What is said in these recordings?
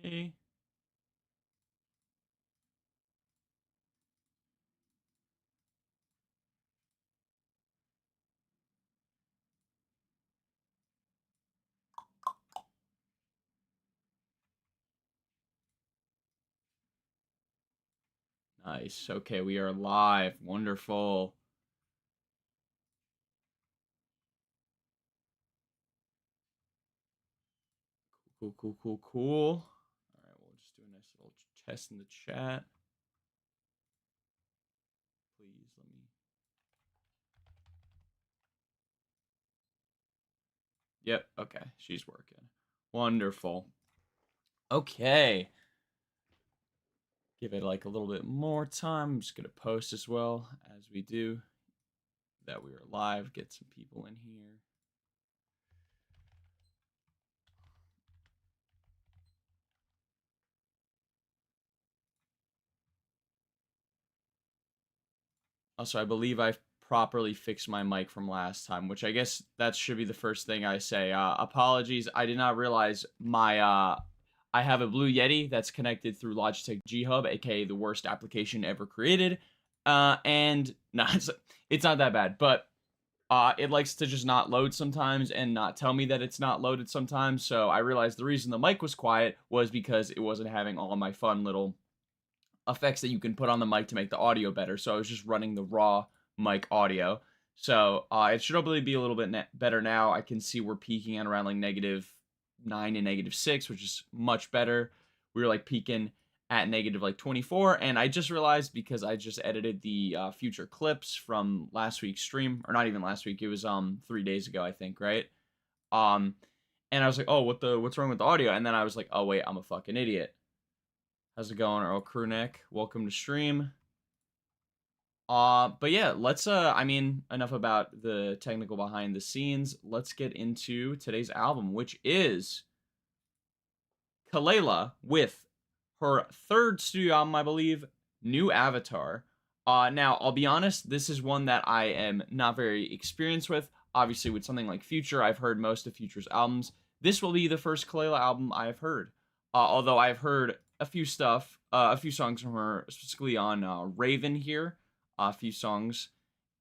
Yay. Nice. Okay, we are live. Wonderful. Cool, cool, cool, cool. All right, we'll just do a nice little test in the chat. Please let me. Yep, okay. She's working. Wonderful. Okay. Give it like a little bit more time. I'm just going to post as well as we do that we are live. Get some people in here. Also, I believe I properly fixed my mic from last time, which I guess that should be the first thing I say. Apologies, I did not realize my I have a Blue Yeti that's connected through Logitech G Hub, aka the worst application ever created. And no, it's not that bad, but it likes to just not load sometimes and not tell me that it's not loaded sometimes. So I realized the reason the mic was quiet was because it wasn't having all of my fun little effects that you can put on the mic to make the audio better. So I was just running the raw mic audio. So it should hopefully be a little bit better now. I can see we're peaking at around like -9 and -6, which is much better. We were like peaking at negative like 24, and I just realized because I just edited the future clips from last week's stream, or not even last week, it was 3 days ago, I think, right? Um, and I was like, oh, what's wrong with the audio? And then I was like, oh wait, I'm a fucking idiot. How's it going, Earl Crewneck? Welcome to stream. But yeah, let's I mean, enough about the technical behind the scenes. Let's get into today's album, which is KELELA with her third studio album, I believe, New Avatar. Now I'll be honest, this is one that I am not very experienced with. Obviously, with something like Future, I've heard most of Future's albums. This will be the first KELELA album I've heard. Although I've heard a few a few songs from her, specifically on Raven here, a few songs,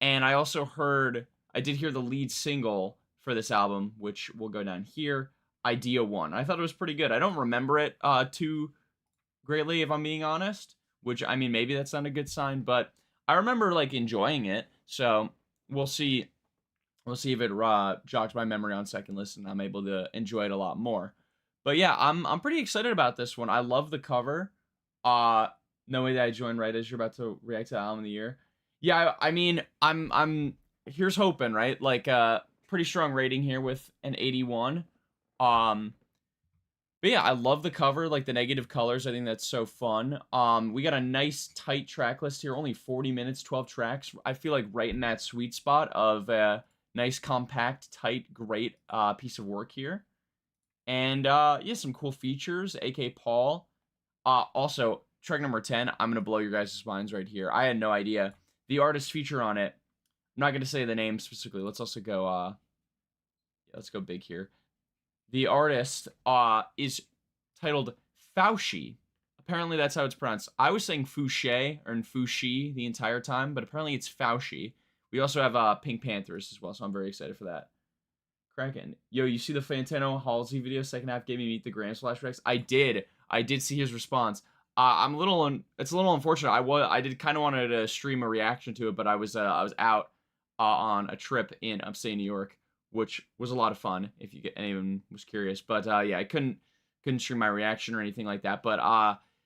and I did hear the lead single for this album, which will go down here, Idea One. I thought it was pretty good. I don't remember it too greatly, if I'm being honest. Which, I mean, maybe that's not a good sign, but I remember like enjoying it. So we'll see. We'll see if it jogs my memory on second listen. I'm able to enjoy it a lot more. But yeah, I'm pretty excited about this one. I love the cover. Uh, no way that I joined right as you're about to react to the album of the year. Yeah, I mean, I'm here's hoping, right? Like pretty strong rating here with an 81. Um, but yeah, I love the cover, like the negative colors. I think that's so fun. We got a nice tight track list here, only 40 minutes, 12 tracks. I feel like right in that sweet spot of nice, compact, tight, great piece of work here. And yeah, some cool features, aka Paul. Also, track number 10, I'm gonna blow your guys' minds right here. I had no idea. The artist feature on it. I'm not gonna say the name specifically. Let's also go yeah, let's go big here. The artist is titled Fauci. Apparently that's how it's pronounced. I was saying Fouché or Fouchi the entire time, but apparently it's Fauci. We also have Pink Panthers as well, so I'm very excited for that. Kraken. Yo, you see the Fantano Halsey video? Second half gave me Meet the Grams flashbacks. I did. I did see his response. I'm a little. It's a little unfortunate. I did kind of wanted to stream a reaction to it, but I was out on a trip in upstate New York, which was a lot of fun. If you get anyone was curious, but yeah, I couldn't stream my reaction or anything like that. But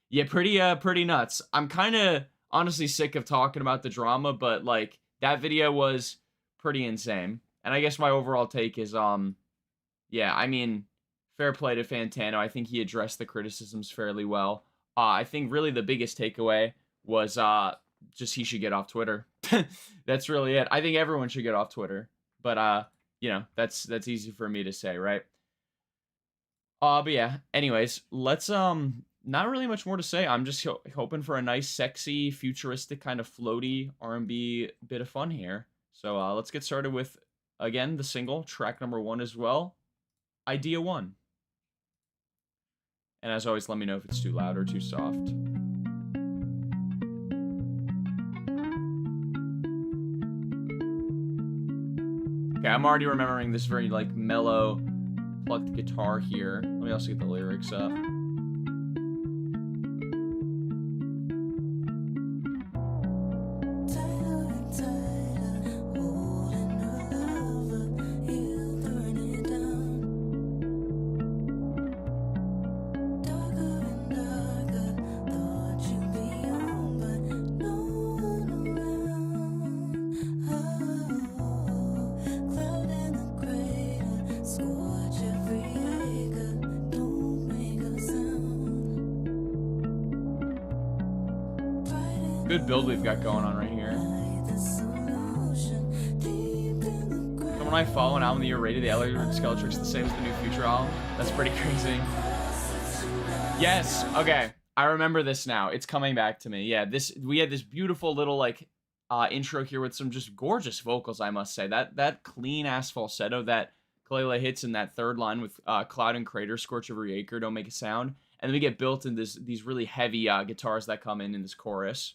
yeah, pretty nuts. I'm kind of honestly sick of talking about the drama, but like that video was pretty insane. And I guess my overall take is, yeah, I mean, fair play to Fantano. I think he addressed the criticisms fairly well. I think really the biggest takeaway was just he should get off Twitter. That's really it. I think everyone should get off Twitter. But you know, that's easy for me to say, right? But yeah, anyways, let's not really much more to say. I'm just hoping for a nice, sexy, futuristic kind of floaty R&B bit of fun here. So let's get started with, again, the single, track number 1 as well, Idea One. And as always, let me know if it's too loud or too soft. Okay, I'm already remembering this very, like, mellow, plucked guitar here. Let me also get the lyrics up. Good build we've got going on right here. So when I follow an album that you're rated, the Elliot Skeletrix the same as the new Future album. That's pretty crazy. Yes. Okay. I remember this now. It's coming back to me. Yeah. We had this beautiful little like intro here with some just gorgeous vocals. I must say that clean ass falsetto that KELELA hits in that third line with Cloud and Crater, Scorch Every Acre, Don't Make a Sound, and then we get built in these really heavy guitars that come in this chorus.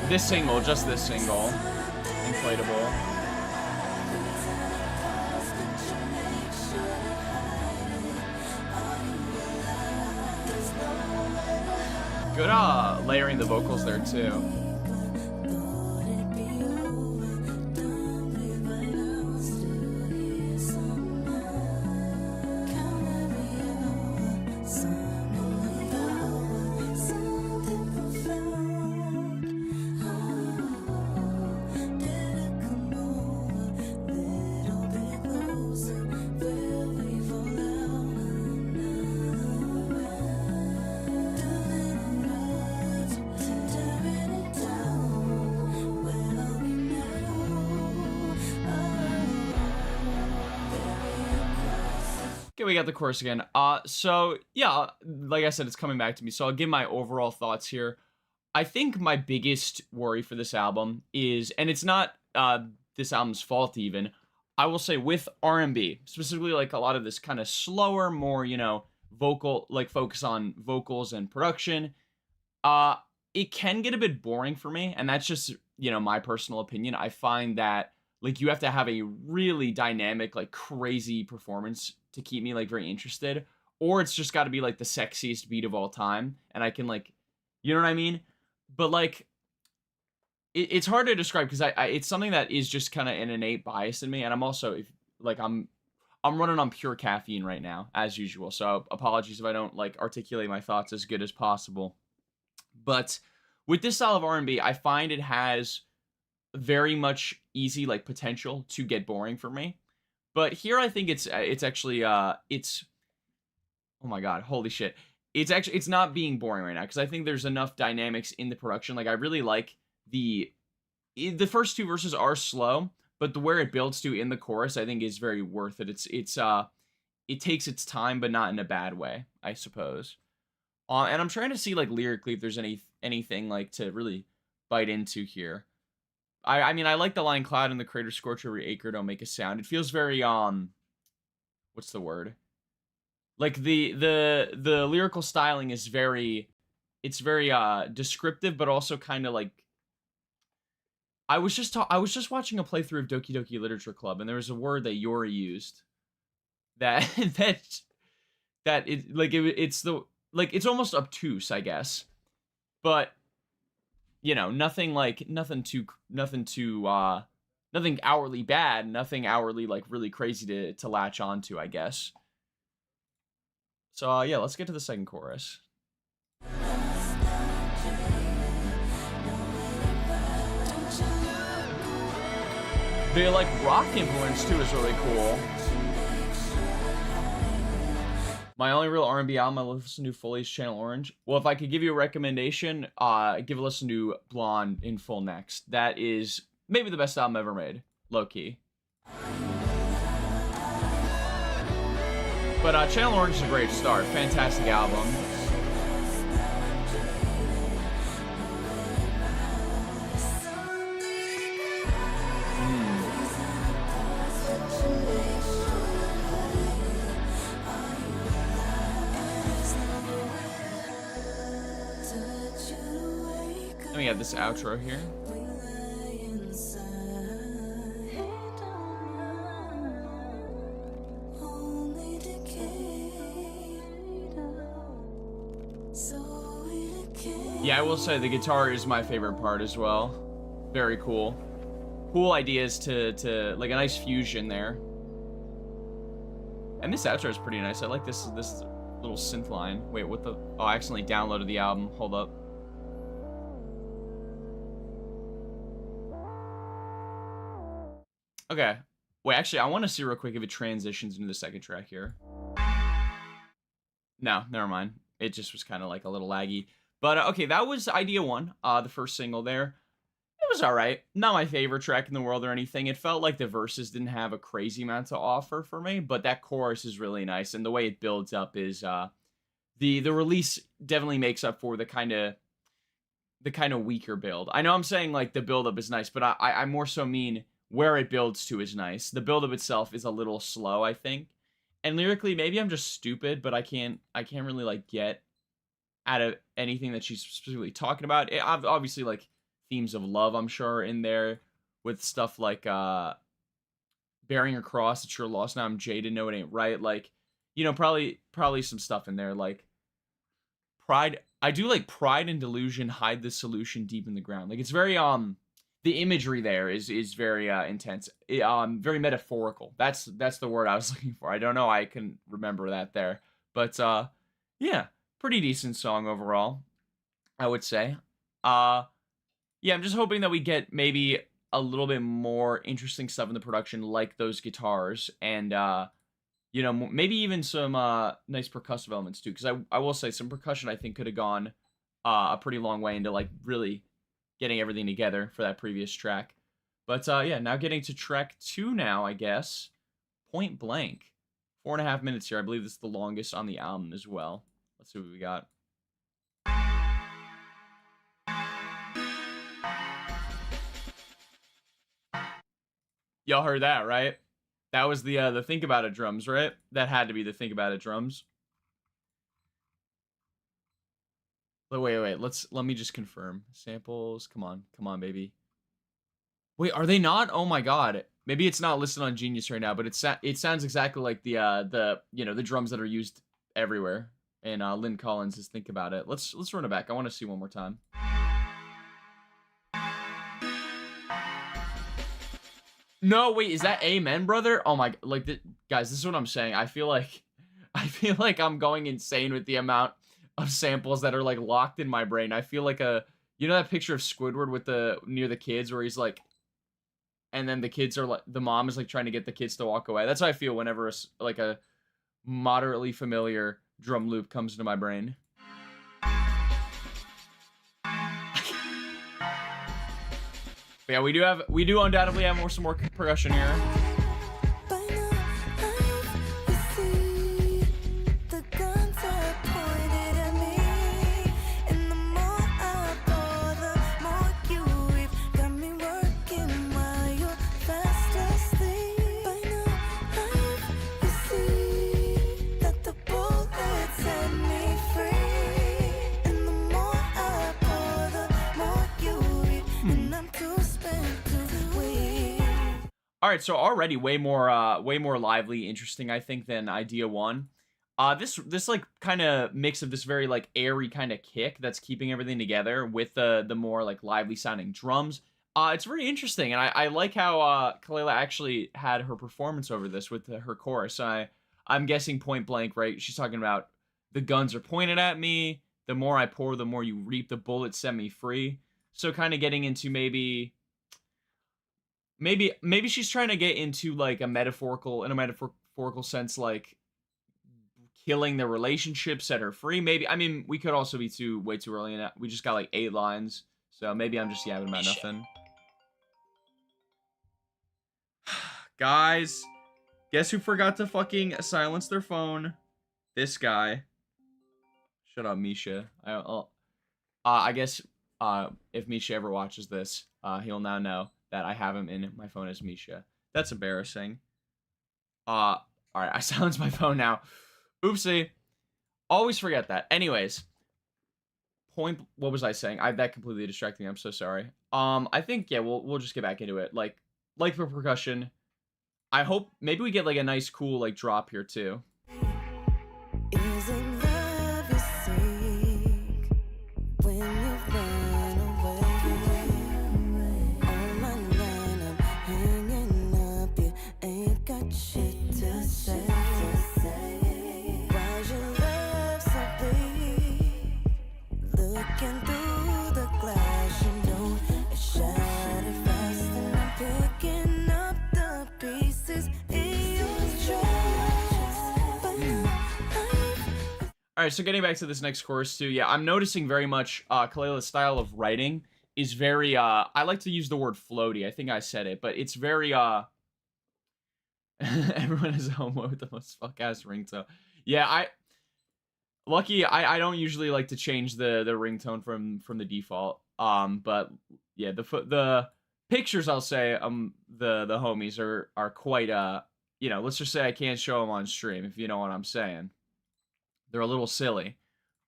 This single, just this single, Inflatable. Good layering the vocals there too. Okay, we got the chorus again. So yeah, like I said, it's coming back to me. So I'll give my overall thoughts here. I think my biggest worry for this album is, and it's not this album's fault even, I will say with R&B, specifically like a lot of this kind of slower, more, you know, vocal, like focus on vocals and production, it can get a bit boring for me, and that's just, you know, my personal opinion. I find that like you have to have a really dynamic, like crazy performance to keep me like very interested, or it's just got to be like the sexiest beat of all time, and I can like, you know what I mean? But like, it's hard to describe because I it's something that is just kind of an innate bias in me, and I'm also like I'm running on pure caffeine right now as usual, so apologies if I don't like articulate my thoughts as good as possible. But with this style of R&B, I find it has very much easy like potential to get boring for me. But here I think it's actually it's, oh my god, holy shit. It's not being boring right now because I think there's enough dynamics in the production. Like I really like the first two verses are slow, but where it builds to in the chorus I think is very worth it. It takes its time, but not in a bad way, I suppose. And I'm trying to see like lyrically if there's anything like to really bite into here. I mean, I like the line "Cloud in the Crater, Scorch Every Acre, Don't Make a Sound." It feels very what's the word? Like the lyrical styling is very, it's very descriptive, but also kind of like. I was just watching a playthrough of Doki Doki Literature Club, and there was a word that Yori used that it's almost obtuse, I guess, but. You know, nothing hourly bad, nothing hourly like really crazy to latch onto, I guess. So yeah, let's get to the second chorus. The like rock influence too is really cool. My only real R&B album I listen to fully is Channel Orange. Well, if I could give you a recommendation, give a listen to Blonde in full next. That is maybe the best album ever made, low key. But Channel Orange is a great start. Fantastic album. Then we have this outro here. Yeah, I will say the guitar is my favorite part as well. Very cool. Cool ideas to like a nice fusion there. And this outro is pretty nice. I like this little synth line. Wait, what the? Oh, I accidentally downloaded the album. Hold up. Okay. Wait, actually, I want to see real quick if it transitions into the second track here. No, never mind. It just was kind of like a little laggy. But okay, that was Idea 1, the first single there. It was alright. Not my favorite track in the world or anything. It felt like the verses didn't have a crazy amount to offer for me, but that chorus is really nice, and the way it builds up is the release definitely makes up for the kind of weaker build. I know I'm saying like the build up is nice, but I more so mean where it builds to is nice. The build up itself is a little slow, I think. And lyrically, maybe I'm just stupid, but I can't really like get out of anything that she's specifically talking about. Obviously, like themes of love, I'm sure, in there with stuff like bearing your cross. It's your loss now. I'm jaded. No, it ain't right. Like, you know, probably some stuff in there like pride. I do like pride and delusion hide the solution deep in the ground. Like it's very the imagery there is very intense. Very metaphorical. That's the word I was looking for. I don't know. I can remember that there, but yeah, pretty decent song overall, I would say. Yeah, I'm just hoping that we get maybe a little bit more interesting stuff in the production, like those guitars, and you know, maybe even some nice percussive elements too. Because I will say some percussion I think could have gone a pretty long way into like really getting everything together for that previous track. But yeah, now getting to track 2 now, I guess. Point Blank, 4.5 minutes here. I believe this is the longest on the album as well. Let's see what we got. Y'all heard that, right? That was the Think About It drums, right? That had to be the Think About It drums. But wait. Let me just confirm. Samples, come on, baby. Wait, are they not? Oh my god. Maybe it's not listed on Genius right now, but it sounds exactly like the you know, the drums that are used everywhere. And Lynn Collins is Think About It. Let's run it back. I want to see one more time. No, wait, is that Amen, brother? Oh my, like, guys, this is what I'm saying. I feel like I'm going insane with the amount of samples that are like locked in my brain. I feel like you know that picture of Squidward with near the kids where he's like, and then the kids are like, the mom is like trying to get the kids to walk away. That's how I feel whenever like a moderately familiar drum loop comes into my brain. But yeah, we do undoubtedly have some more percussion here. All right, so already way more lively, interesting, I think, than Idea 1. This like kind of mix of this very like airy kind of kick that's keeping everything together with the more like lively sounding drums. It's very interesting, and I like how KELELA actually had her performance over this with her chorus. I'm guessing point blank, right? She's talking about the guns are pointed at me. The more I pour, the more you reap. The bullets set me free. So kind of getting into maybe she's trying to get into like in a metaphorical sense, like killing the relationship set her free. Maybe, I mean, we could also be way too early in that. We just got like 8 lines, so maybe I'm just yapping about nothing. Guys, Guess who forgot to fucking silence their phone? This guy. Shut up, Misha. I guess if Misha ever watches this, he'll now know that I have him in my phone as Misha. That's embarrassing. All right, I silenced my phone now. Oopsie. Always forget that. Anyways, what was I saying? That completely distracted me. I'm so sorry. I think yeah, we'll just get back into it. Like for percussion, I hope maybe we get like a nice cool like drop here too. Is it love you seek when you've run away? On my line, I'm hanging up. You ain't got shit to say. Why's your love so bleak? Looking through the glass, you know it shattered fast, and I'm picking up the pieces in your trash. But All right, so getting back to this next chorus too, yeah, I'm noticing very much KELELA's style of writing is very I like to use the word floaty. I think I said it, but it's very everyone is a homo with the most fuck ass ringtone. Yeah, I don't usually like to change the ringtone from the default. But yeah, the pictures I'll say the homies are quite you know, let's just say I can't show them on stream if you know what I'm saying. They're a little silly.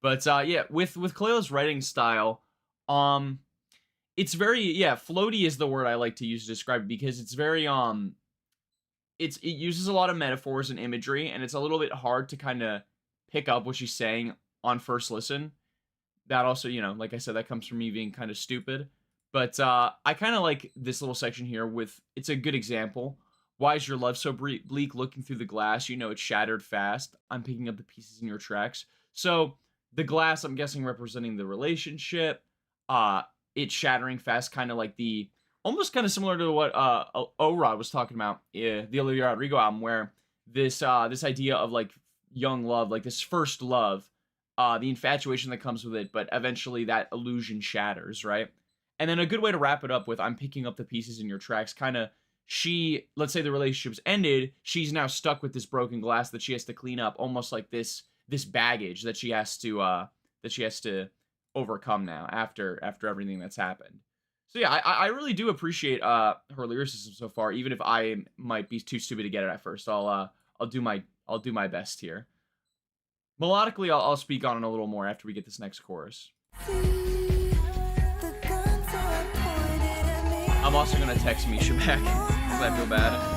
But yeah, with KELELA's writing style, it's very yeah, floaty is the word I like to use to describe it because it's very it uses a lot of metaphors and imagery, and it's a little bit hard to kind of pick up what she's saying on first listen. That also, you know, like I said, that comes from me being kind of stupid. But I kind of like this little section here with, it's a good example. Why is your love so bleak looking through the glass? You know it's shattered fast. I'm picking up the pieces in your tracks. So the glass, I'm guessing, representing the relationship. It's shattering fast, kind of like the, almost kind of similar to what O-Rod was talking about, the Olivia Rodrigo album, where this idea of like young love, like this first love, the infatuation that comes with it, but eventually that illusion shatters, right? And then a good way to wrap it up with, I'm picking up the pieces in your tracks, kind of, let's say the relationship's ended, she's now stuck with this broken glass that she has to clean up, almost like this baggage that she has to overcome now after everything that's happened. So yeah, I really do appreciate her lyricism so far, even if I might be too stupid to get it at first. I'll do my best here. Melodically, I'll speak on it a little more after we get this next chorus. I'm also gonna text Misha back because I feel bad.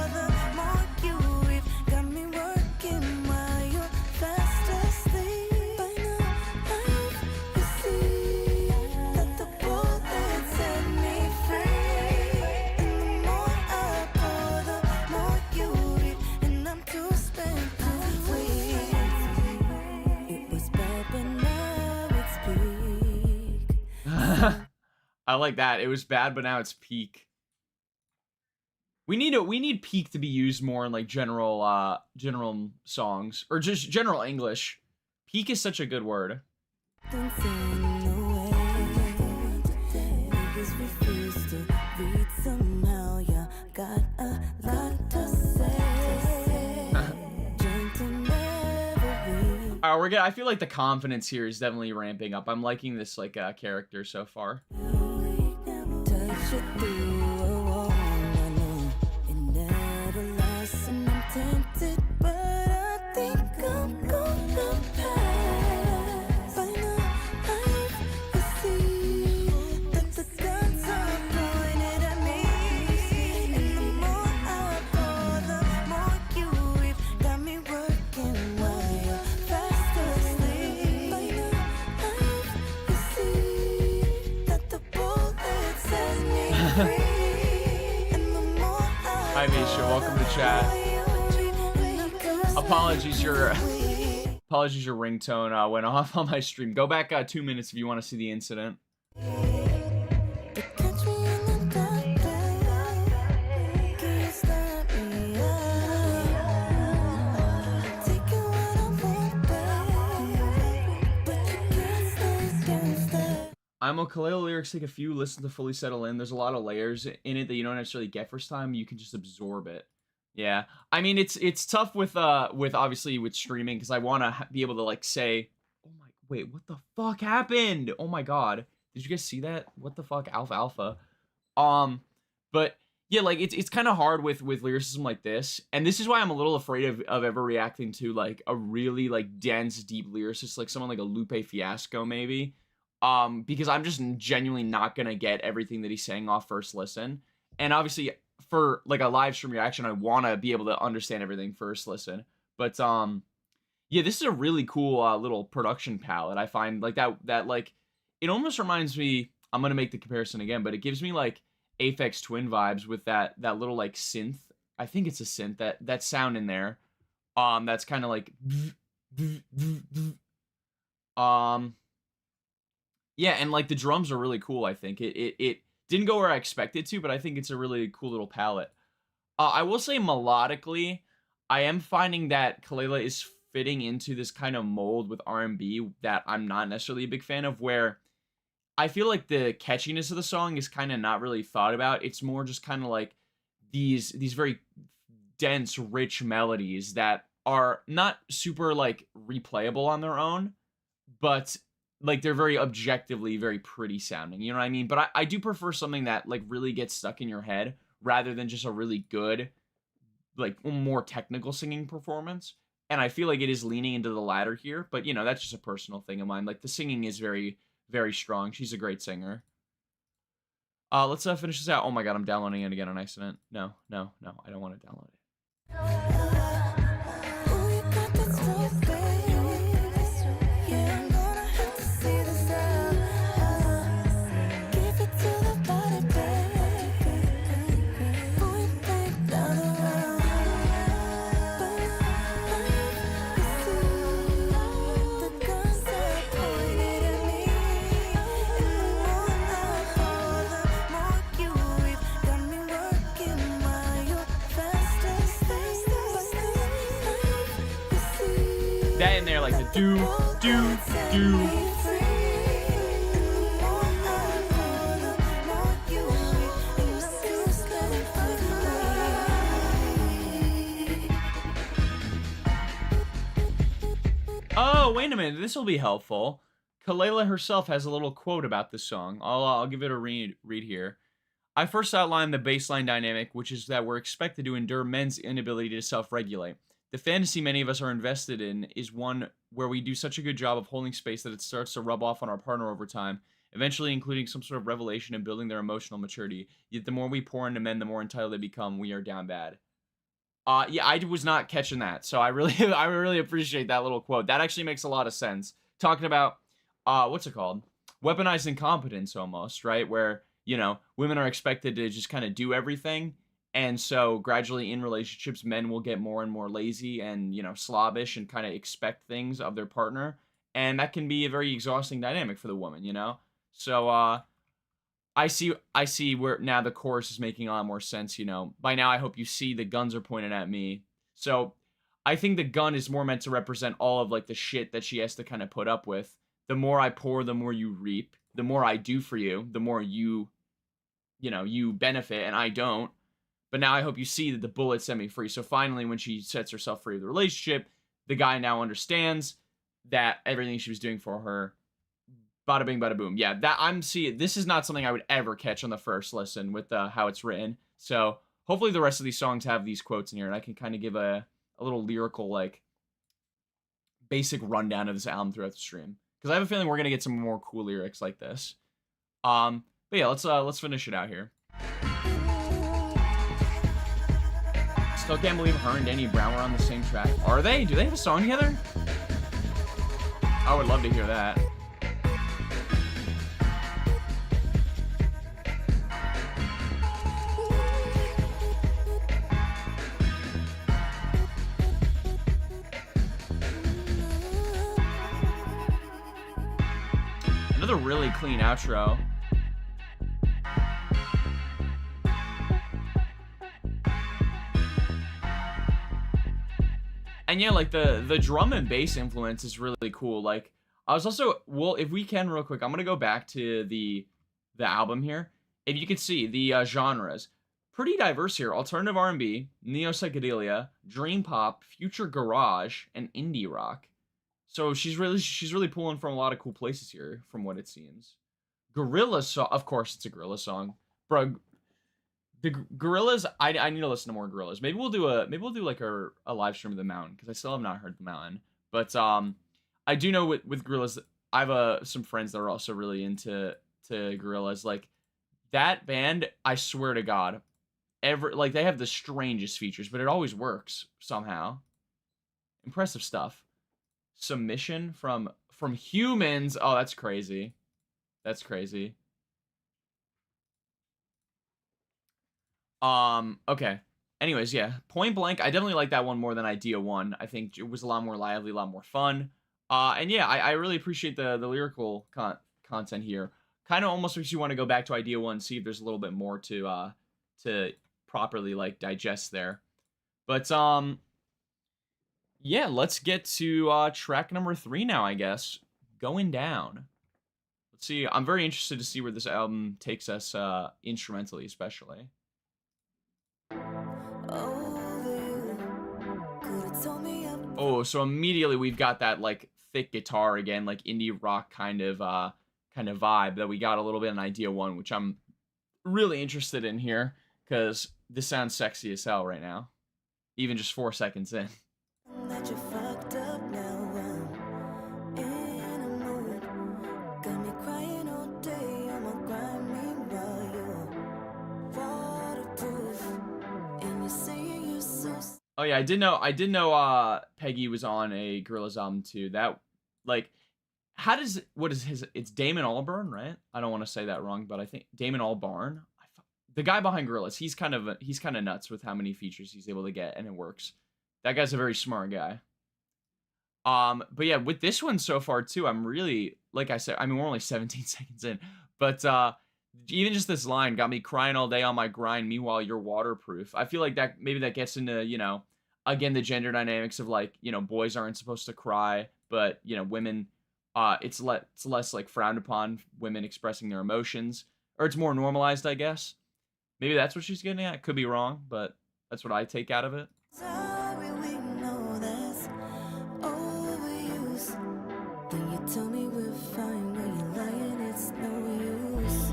I like that. It was bad, but now it's peak. We need peak to be used more in like general songs or just general English. Peak is such a good word. Alright, I feel like the confidence here is definitely ramping up. I'm liking this like character so far. Hi Misha, welcome to chat. Apologies, your ringtone went off on my stream. Go back 2 minutes if you want to see the incident. I'm a KELELA lyrics take a few listens to fully settle in. There's a lot of layers in it that you don't necessarily get first time. You can just absorb it. Yeah. I mean, it's tough with obviously with streaming because I want to be able to like say, "Oh my wait, what the fuck happened? Oh my god. Did you guys see that? What the fuck alpha alpha?" Um but yeah, like it's kind of hard with lyricism like this. And this is why I'm a little afraid of ever reacting to like a really like dense deep lyricist like someone like a Lupe Fiasco maybe. Because I'm just genuinely not going to get everything that he's saying off first listen. And obviously for like a live stream reaction, I want to be able to understand everything first listen. But yeah, this is a really cool little production palette. I find like that like it almost reminds me. I'm gonna make the comparison again, but it gives me like Aphex Twin vibes with that little like synth. I think it's a synth that sound in there. That's kind of like um yeah, and like the drums are really cool. I think it didn't go where I expected to, but I think it's a really cool little palette. I will say melodically, I am finding that KELELA is fitting into this kind of mold with R&B that I'm not necessarily a big fan of, where I feel like the catchiness of the song is kind of not really thought about. It's more just kind of like these very dense, rich melodies that are not super like replayable on their own, but like they're very objectively very pretty sounding. You know what I mean? But I do prefer something that like really gets stuck in your head rather than just a really good like more technical singing performance. And I feel like it is leaning into the latter here, but you know, that's just a personal thing of mine. Like the singing is very, very strong. She's a great singer. Let's finish this out. Oh my god, I'm downloading it again on accident. No, no, no, I don't want to download it. Ooh, you got that stuff, babe. Yeah, I'm gonna have to see this out. Give it to the body, babe. Pull it back down around. You see, the guns are pointed at me, and the more I mark you with, got me working while you're fast asleep. That in there, like the do. Oh, wait a minute. This will be helpful. KELELA herself has a little quote about this song. I'll give it a read here. I first outlined the baseline dynamic, which is that we're expected to endure men's inability to self-regulate. The fantasy many of us are invested in is one where we do such a good job of holding space that it starts to rub off on our partner over time, eventually including some sort of revelation and building their emotional maturity. Yet the more we pour into men, the more entitled they become. We are down bad. Yeah, I was not catching that, so I really, I really appreciate that little quote. That actually makes a lot of sense. Talking about, what's it called? Weaponized incompetence, almost, right? Where you know women are expected to just kind of do everything, and so gradually in relationships, men will get more and more lazy and you know slobbish and kind of expect things of their partner, and that can be a very exhausting dynamic for the woman, you know. So, I see where now the chorus is making a lot more sense, you know. By now I hope you see the guns are pointed at me. So I think the gun is more meant to represent all of like the shit that she has to kind of put up with. The more I pour, the more you reap. The more I do for you, the more you benefit and I don't. But now I hope you see that the bullet set me free. So finally when she sets herself free of the relationship, the guy now understands that everything she was doing for her, bada bing, bada boom. Yeah, that I'm seeing. This is not something I would ever catch on the first listen with how it's written. So hopefully the rest of these songs have these quotes in here, and I can kind of give a little lyrical like basic rundown of this album throughout the stream. Because I have a feeling we're gonna get some more cool lyrics like this. But yeah, let's finish it out here. Still can't believe her and Danny Brown were on the same track. Are they? Do they have a song together? I would love to hear that. Another really clean outro. And yeah, like the drum and bass influence is really cool. Like I was also, well, if we can real quick, I'm gonna go back to the album here. If you can see the genres, pretty diverse here. Alternative R&B, neo psychedelia, dream pop, future garage, and indie rock. So she's really pulling from a lot of cool places here, from what it seems. Gorilla song, of course, it's a Gorilla song, bro. The Gorillas, I need to listen to more Gorillas. Maybe we'll do like a live stream of the Mountain, because I still have not heard the Mountain. But I do know with Gorillas, I have some friends that are also really into Gorillas. Like that band, I swear to God, like they have the strangest features, but it always works somehow. Impressive stuff. Submission from Humans. Oh, that's crazy. That's crazy. Okay. Anyways, yeah. Point Blank, I definitely like that one more than Idea 1. I think it was a lot more lively, a lot more fun. And yeah, I really appreciate the lyrical content here. Kind of almost makes you want to go back to Idea 1, see if there's a little bit more to properly like digest there. But yeah, let's get to track number 3 now, I guess. Going Down. Let's see. I'm very interested to see where this album takes us instrumentally, especially. Oh, so immediately we've got that like thick guitar again, like indie rock kind of vibe that we got a little bit in Idea 1, which I'm really interested in here because this sounds sexy as hell right now, even just 4 seconds in. That you fucked up now, in a mood. Got me crying all day, I'ma grind me while you're waterproof. And you're saying you're so. Oh yeah, I did know Peggy was on a Gorillaz album too. That like what is his, it's Damon Albarn, right? I don't want to say that wrong, but I think Damon Albarn, the guy behind Gorillaz, he's kind of nuts with how many features he's able to get, and it works. That guy's a very smart guy. But yeah, with this one so far too, I'm really, like I said, I mean, we're only 17 seconds in, but even just this line got me crying all day on my grind, meanwhile you're waterproof. I feel like that maybe that gets into, again, the gender dynamics of like, boys aren't supposed to cry, but women, it's less like frowned upon, women expressing their emotions, or it's more normalized, I guess. Maybe that's what she's getting at. Could be wrong, but that's what I take out of it. Sorry, we know that's overuse. Then you tell me we're fine when you're lying, it's no use.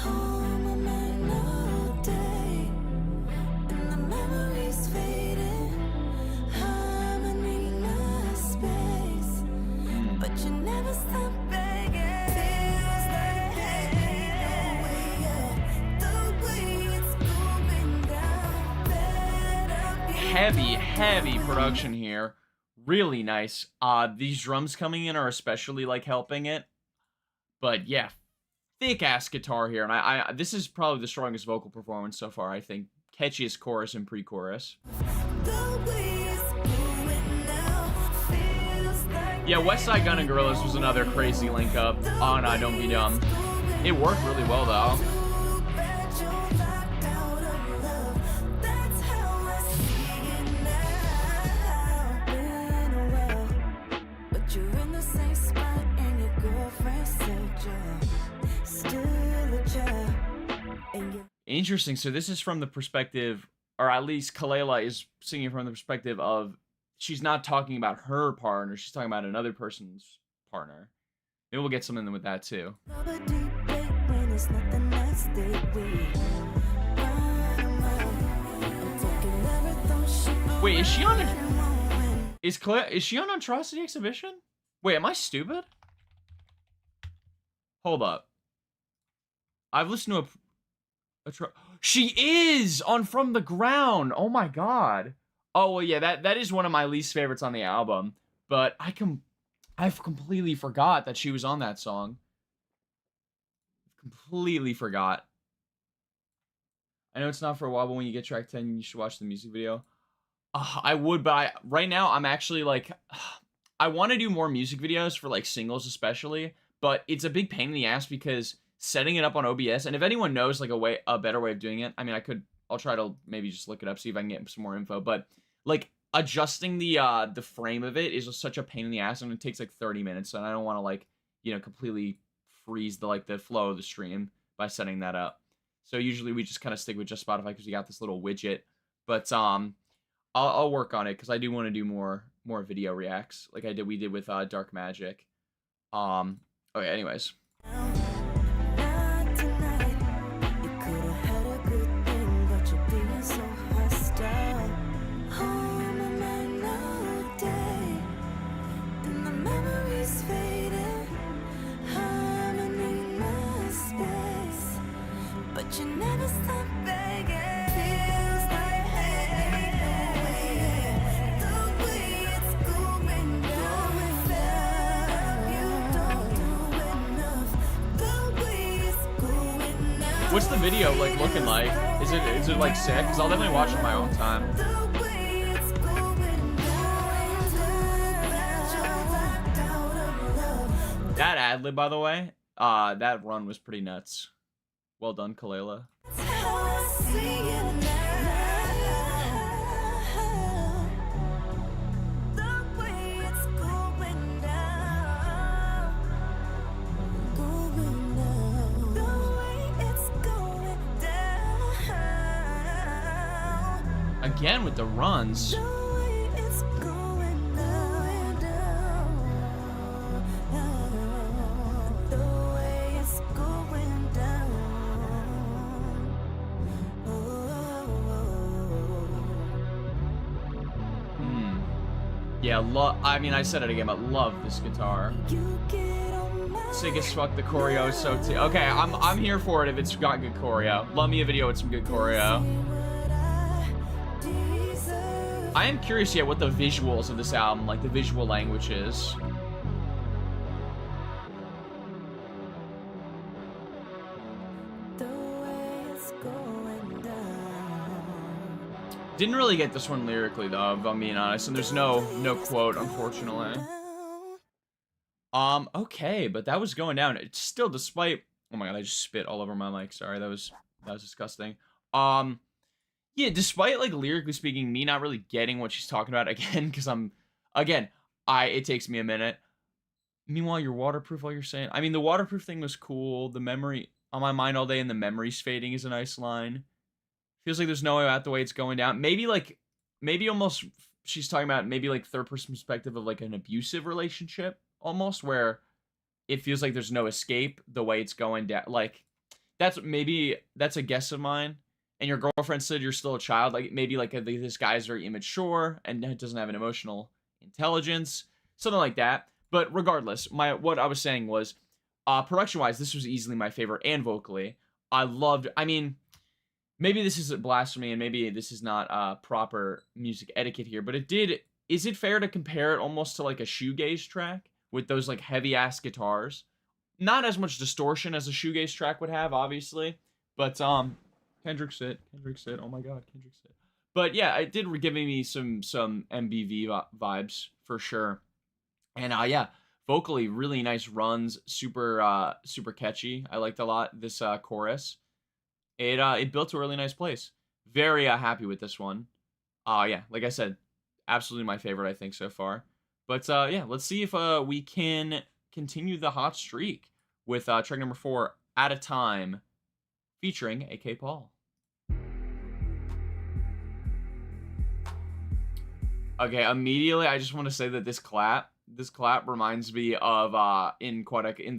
On my mind all day, and the memories fading. I'ma need my space, but you never stop begging. Feels like the way it's going down. Heavy production here. Really nice. These drums coming in are especially like helping it. But yeah, thick ass guitar here, and I this is probably the strongest vocal performance so far, I think. Catchiest chorus and pre-chorus. Yeah, West Side Gun and Gorillaz was another crazy link up on Don't Be Dumb. It worked really well though. Interesting. So this is from the perspective, or at least KELELA is singing from the perspective of, she's not talking about her partner, she's talking about another person's partner. Maybe we'll get something with that too. Wait, is she on is she on Atrocity Exhibition? Wait, am I stupid? Hold up. I've listened to she is on From the Ground. Oh my god. Oh well, yeah, that is one of my least favorites on the album. But I've completely forgot that she was on that song. Completely forgot. I know it's not for a while, but when you get track 10, you should watch the music video. I would, but right now I'm actually like, I want to do more music videos for like singles especially, but it's a big pain in the ass because setting it up on OBS, and if anyone knows like a better way of doing it, I mean, I'll try to maybe just look it up, see if I can get some more info, but like adjusting the frame of it is just such a pain in the ass, and it takes like 30 minutes, and I don't want to like, completely freeze the flow of the stream by setting that up. So usually we just kind of stick with just Spotify because we got this little widget. But I'll work on it because I do want to do more video reacts like we did with Dark Magic. Okay, anyways. Not tonight. You could have had a good thing, but you're being so hostile. Home on my no day, then the memories fading. I'ma need my space, but you never stop begging. Feels like the way it's going down without you. Don't do enough. The way it's going now. What's the video like looking like? Is it like sick? Because I'll definitely watch it on my own time. The way it's going down. That ad lib, by the way, that run was pretty nuts. Well done, KELELA. That's how I see it now. The way it's going down. Going down. The way it's going down. Again with the runs. The way it's going down. The way it's going down. Yeah, I mean, I said it again, but love this guitar. You get on my Sick as fuck, the choreo is so okay, I'm here for it if it's got good choreo. Love me a video with some good choreo. what I deserve. I am curious yet what the visuals of this album, like the visual language is. The way it's going down. Didn't really get this one lyrically though, if I'm being honest, and there's no quote, unfortunately. Okay, but that was going down. It's still, despite, oh my god, I just spit all over my mic. Sorry, that was disgusting. Yeah, despite like lyrically speaking, me not really getting what she's talking about again, because it takes me a minute. Meanwhile, you're waterproof, all you're saying. I mean, the waterproof thing was cool. The memory on my mind all day and the memories fading is a nice line. Feels like there's no way out the way it's going down. Maybe almost she's talking about maybe like third person perspective of like an abusive relationship almost, where it feels like there's no escape the way it's going down. Like that's a guess of mine. And your girlfriend said you're still a child. Like maybe like this guy's very immature and doesn't have an emotional intelligence, something like that. But regardless, what I was saying was, production wise, this was easily my favorite, and vocally, I mean, maybe this is a blasphemy, and maybe this is not proper music etiquette here, but is it fair to compare it almost to like a shoegaze track with those like heavy ass guitars? Not as much distortion as a shoegaze track would have, obviously, but Kendrick sit, oh my god, Kendrick sit. But yeah, it did give me some MBV vibes for sure. And yeah, vocally really nice runs, super catchy. I liked a lot this chorus. It built to a really nice place. Very happy with this one. Yeah, like I said, absolutely my favorite I think so far. But yeah, let's see if we can continue the hot streak with track number 4, At a Time, featuring AK Paul. Okay, immediately I just want to say that this clap reminds me of in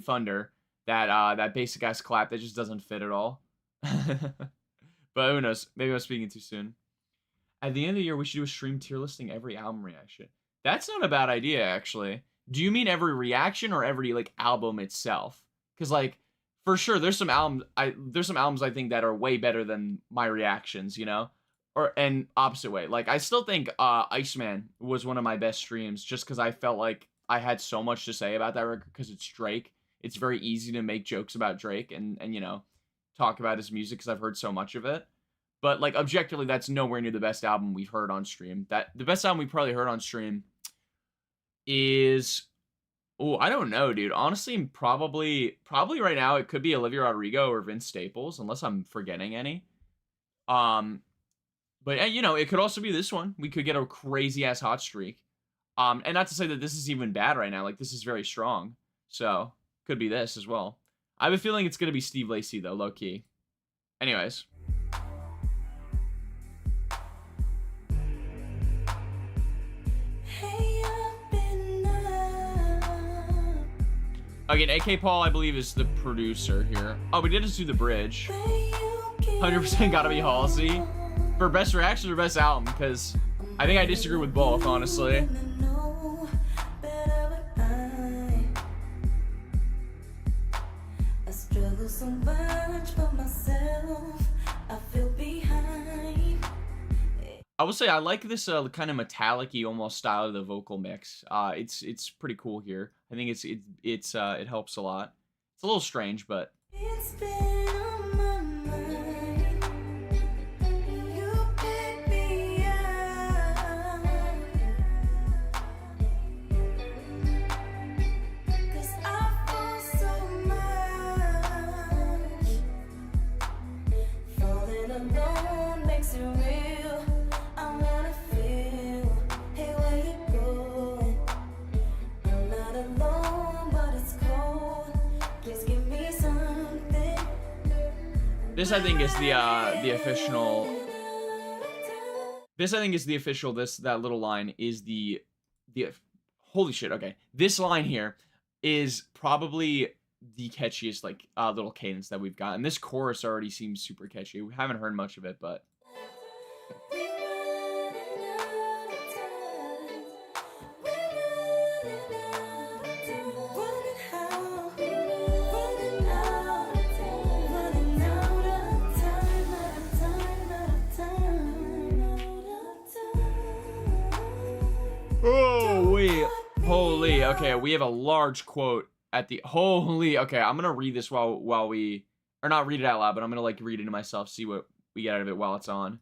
Thunder, that basic ass clap that just doesn't fit at all. But who knows? Maybe I'm speaking too soon. At the end of the year, we should do a stream tier listing every album reaction. That's not a bad idea, actually. Do you mean every reaction or every like album itself? Because like for sure, there's some albums I think that are way better than my reactions, you know, and opposite way. Like I still think Iceman was one of my best streams just because I felt like I had so much to say about that record because it's Drake. It's very easy to make jokes about Drake and you know, talk about his music because I've heard so much of it. But like objectively, that's nowhere near the best album we've heard on stream. The best album we probably heard on stream is, oh, I don't know, dude. Honestly, probably right now it could be Olivia Rodrigo or Vince Staples, unless I'm forgetting any. But you know, it could also be this one. We could get a crazy ass hot streak. And not to say that this is even bad right now. Like this is very strong. So could be this as well. I have a feeling it's gonna be Steve Lacy though, low key. Anyways. Hey, up and up. Again, AK Paul, I believe, is the producer here. Oh, we did just do the bridge. Where you get 100% gotta be Halsey. For best reaction or best album, because I think I disagree with both, honestly. know better, but I struggle so much for myself. I feel behind. I will say I like this kind of metallic-y almost style of the vocal mix. It's pretty cool here. I think it helps a lot. It's a little strange, but It's been on my mind. You pick me up. 'Cause I fall so much. Falling alone makes it real. I wanna feel. Hey, where you going? I'm not alone, but it's cold. Please give me something. this I think is the official. This I think is the official. That little line is the holy shit. Okay, this line here is probably the catchiest like little cadence that we've got, and this chorus already seems super catchy. We haven't heard much of it, but holy. Okay, we have a large quote at the holy. Okay, I'm gonna read this while we or not read it out loud, but I'm gonna like read it to myself, see what we get out of it while it's on.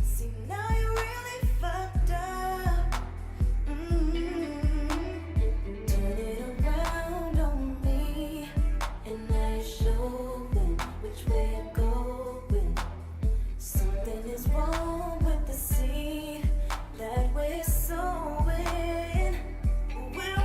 See, now you really fucked up. Turn it around on me, and now you're showing which way you're going. Something is wrong with the seed that we're sowing. We're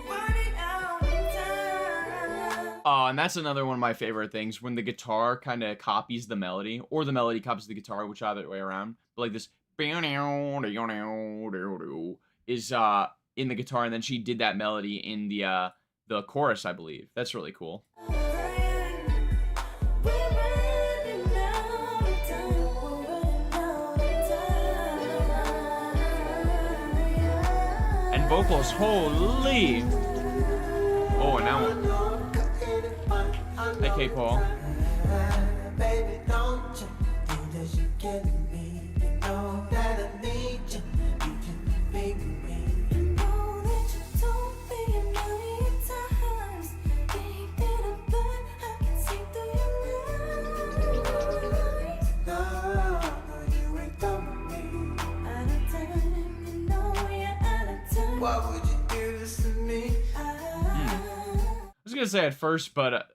running out of time. Oh, and that's another one of my favorite things when the guitar kind of copies the melody, or the melody copies the guitar, which other way around. But like this is in the guitar, and then she did that melody in the chorus, I believe. That's really cool. And vocals, holy! Oh, and now AK Paul. Baby, don't you think that you get me? You know that I need you. You can make me. Know that you told me a million times. Ain't that a blood I can see through your eyes. No, you ain't done me. Out of time, you know you're out of time. Why would you do this to me? I was gonna say at first, but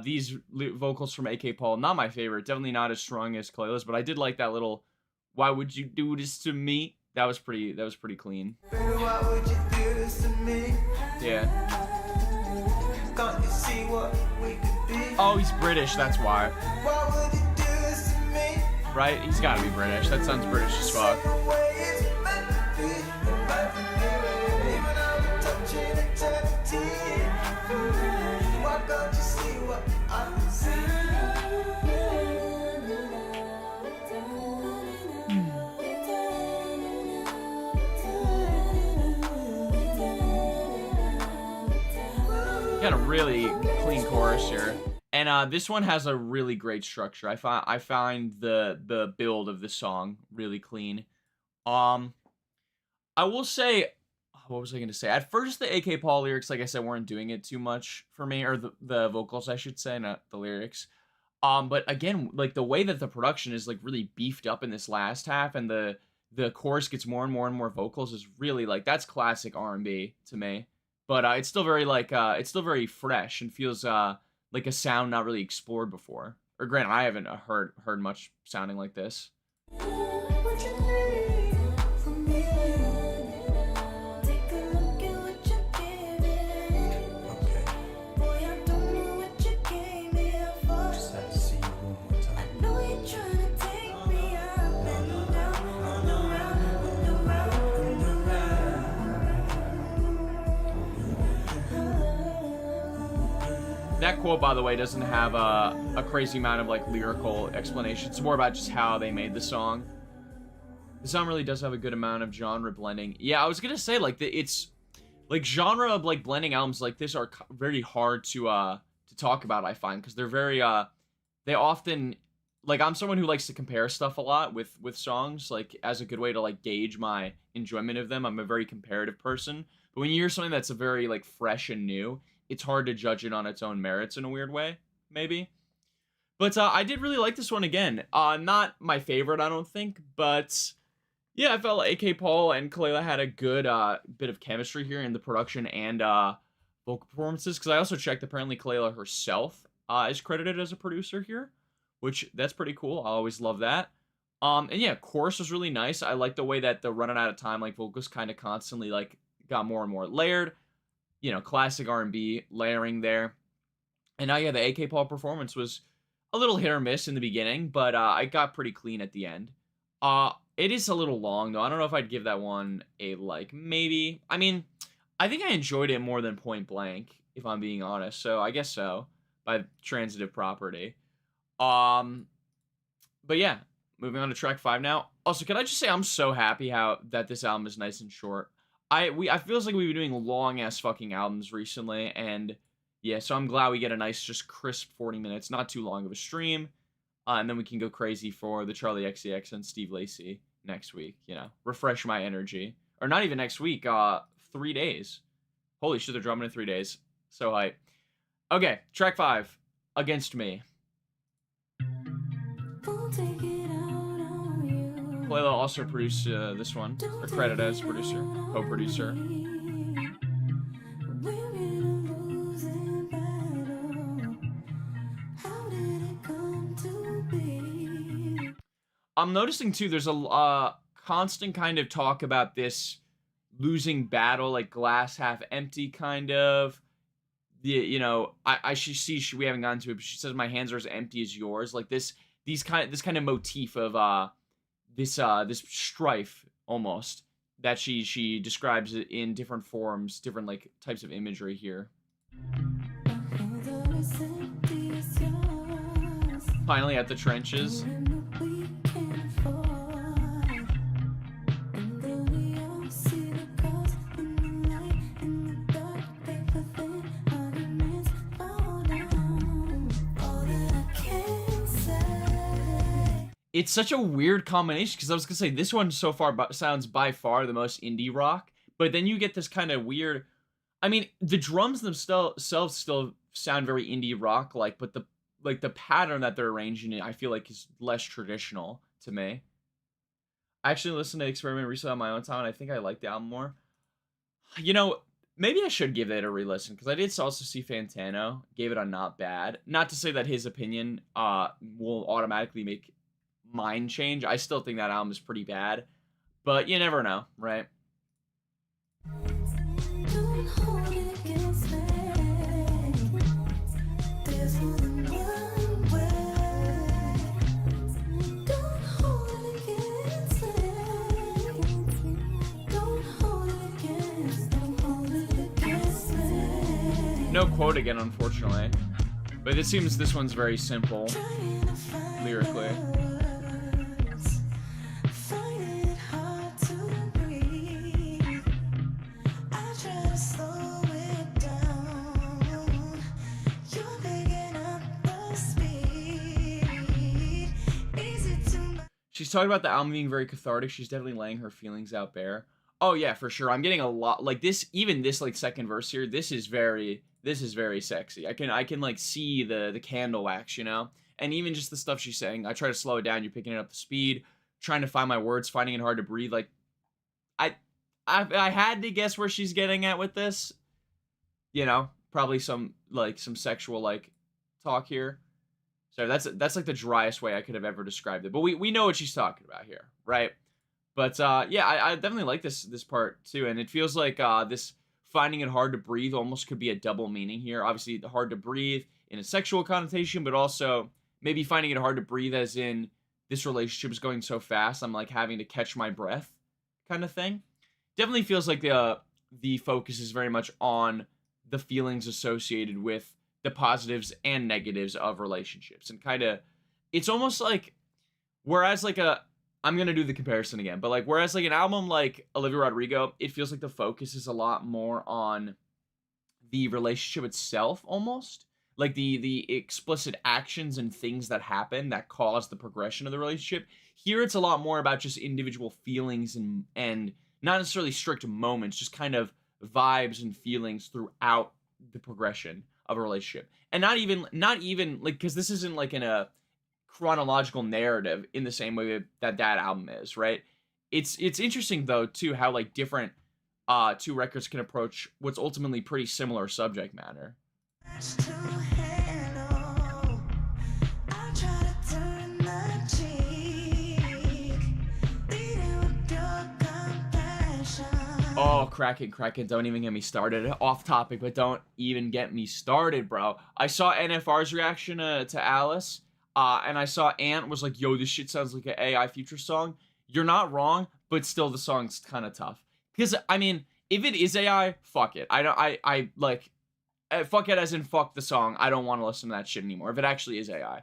these vocals from AK Paul, not my favorite. Definitely not as strong as KELELA's, but I did like that little "Why would you do this to me?" That was pretty clean. Baby, why would you do this to me? Yeah. Can't you see what we could be? Oh, he's British. That's why. Why would you do this to me? Right? He's gotta be British. That sounds British as fuck. The way it's meant to be, meant to be. Even though we're touching eternity. Why can't you see what I can see? Got a really clean chorus here, and this one has a really great structure. I find the build of the song really clean. I will say, what was I gonna say? At first, the AK Paul lyrics, like I said, weren't doing it too much for me, or the vocals, I should say, not the lyrics. But again, like the way that the production is like really beefed up in this last half, and the chorus gets more and more and more vocals is really like that's classic R&B to me. But it's still very like it's still very fresh and feels like a sound not really explored before. Or granted, I haven't heard much sounding like this. What you need from me? Take a look That quote, by the way, doesn't have a crazy amount of like lyrical explanation. It's more about just how they made the song. The song really does have a good amount of genre blending. Yeah, I was gonna say like it's like genre of like blending albums like this are very hard to talk about. I find because they're very they often like I'm someone who likes to compare stuff a lot with songs like as a good way to like gauge my enjoyment of them. I'm a very comparative person, but when you hear something that's a very like fresh and new, it's hard to judge it on its own merits in a weird way, maybe. But I did really like this one again. Not my favorite, I don't think, but yeah, I felt like AK Paul and KELELA had a good bit of chemistry here in the production and vocal performances. Because I also checked, apparently KELELA herself is credited as a producer here, which that's pretty cool. I always love that. And yeah, chorus was really nice. I like the way that the running out of time like vocals kind of constantly like got more and more layered. You know, classic R&B layering there. And now yeah, the AK Paul performance was a little hit or miss in the beginning, but I got pretty clean at the end. It is a little long though. I don't know if I'd give that one a like maybe. I mean, I think I enjoyed it more than Point Blank, if I'm being honest. So I guess so by transitive property. But yeah, moving on to track 5 now. Also, can I just say I'm so happy how that this album is nice and short. I feels like we've been doing long ass fucking albums recently, and yeah, so I'm glad we get a nice just crisp 40 minutes, not too long of a stream. And then we can go crazy for the Charlie XCX and Steve Lacy next week, you know, refresh my energy. Or not even next week, 3 days. Holy shit, they're drumming in 3 days. So hype. Okay, track 5, Against Me. KELELA also produced this one, or credited as producer, co-producer. I'm noticing too, there's a constant kind of talk about this losing battle, like glass half empty kind of. You know, I should see we haven't gotten to it, but she says my hands are as empty as yours. Like this kind of motif of this strife almost that she describes it in different forms, different like types of imagery here. Finally at the trenches. It's such a weird combination because I was gonna say this one so far sounds by far the most indie rock, but then you get this kind of weird. I mean, the drums themselves still sound very indie rock like, but the pattern that they're arranging it, I feel like is less traditional to me. I actually listened to Experiment recently on my own time, and I think I like the album more. You know, maybe I should give it a re-listen because I did also see Fantano gave it a not bad. Not to say that his opinion will automatically make mine change. I still think that album is pretty bad, but you never know, right? No quote again, unfortunately, but it seems this one's very simple lyrically. She's talking about the album being very cathartic. She's definitely laying her feelings out bare. Oh yeah, for sure. I'm getting a lot like this. Even this like second verse here. This is very sexy. I can like see the candle wax, you know. And even just the stuff she's saying. I try to slow it down. You're picking it up the speed. Trying to find my words. Finding it hard to breathe. Like I had to guess where she's getting at with this. You know, probably some sexual like talk here. So that's like the driest way I could have ever described it. But we know what she's talking about here, right? But yeah, I definitely like this part too, and it feels like this finding it hard to breathe almost could be a double meaning here. Obviously, the hard to breathe in a sexual connotation, but also maybe finding it hard to breathe as in this relationship is going so fast, I'm like having to catch my breath, kind of thing. Definitely feels like the focus is very much on the feelings associated with the positives and negatives of relationships, and kind of, it's almost like, whereas like a, I'm gonna do the comparison again, but like whereas like an album like Olivia Rodrigo, it feels like the focus is a lot more on the relationship itself, almost like the explicit actions and things that happen that cause the progression of the relationship. Here it's a lot more about just individual feelings and not necessarily strict moments, just kind of vibes and feelings throughout the progression of a relationship. And not even like, because this isn't like in a chronological narrative in the same way that album is, right? It's interesting though too how like different two records can approach what's ultimately pretty similar subject matter. To handle, I try to turn the cheek, leading with your compassion. Oh, Kraken, don't even get me started. Off topic, but don't even get me started, bro. I saw NFR's reaction to Alice, and I saw Ant was like, yo, this shit sounds like an AI Future song. You're not wrong, but still the song's kind of tough. Because, I mean, if it is AI, fuck it. I like, fuck it as in fuck the song. I don't want to listen to that shit anymore. If it actually is AI.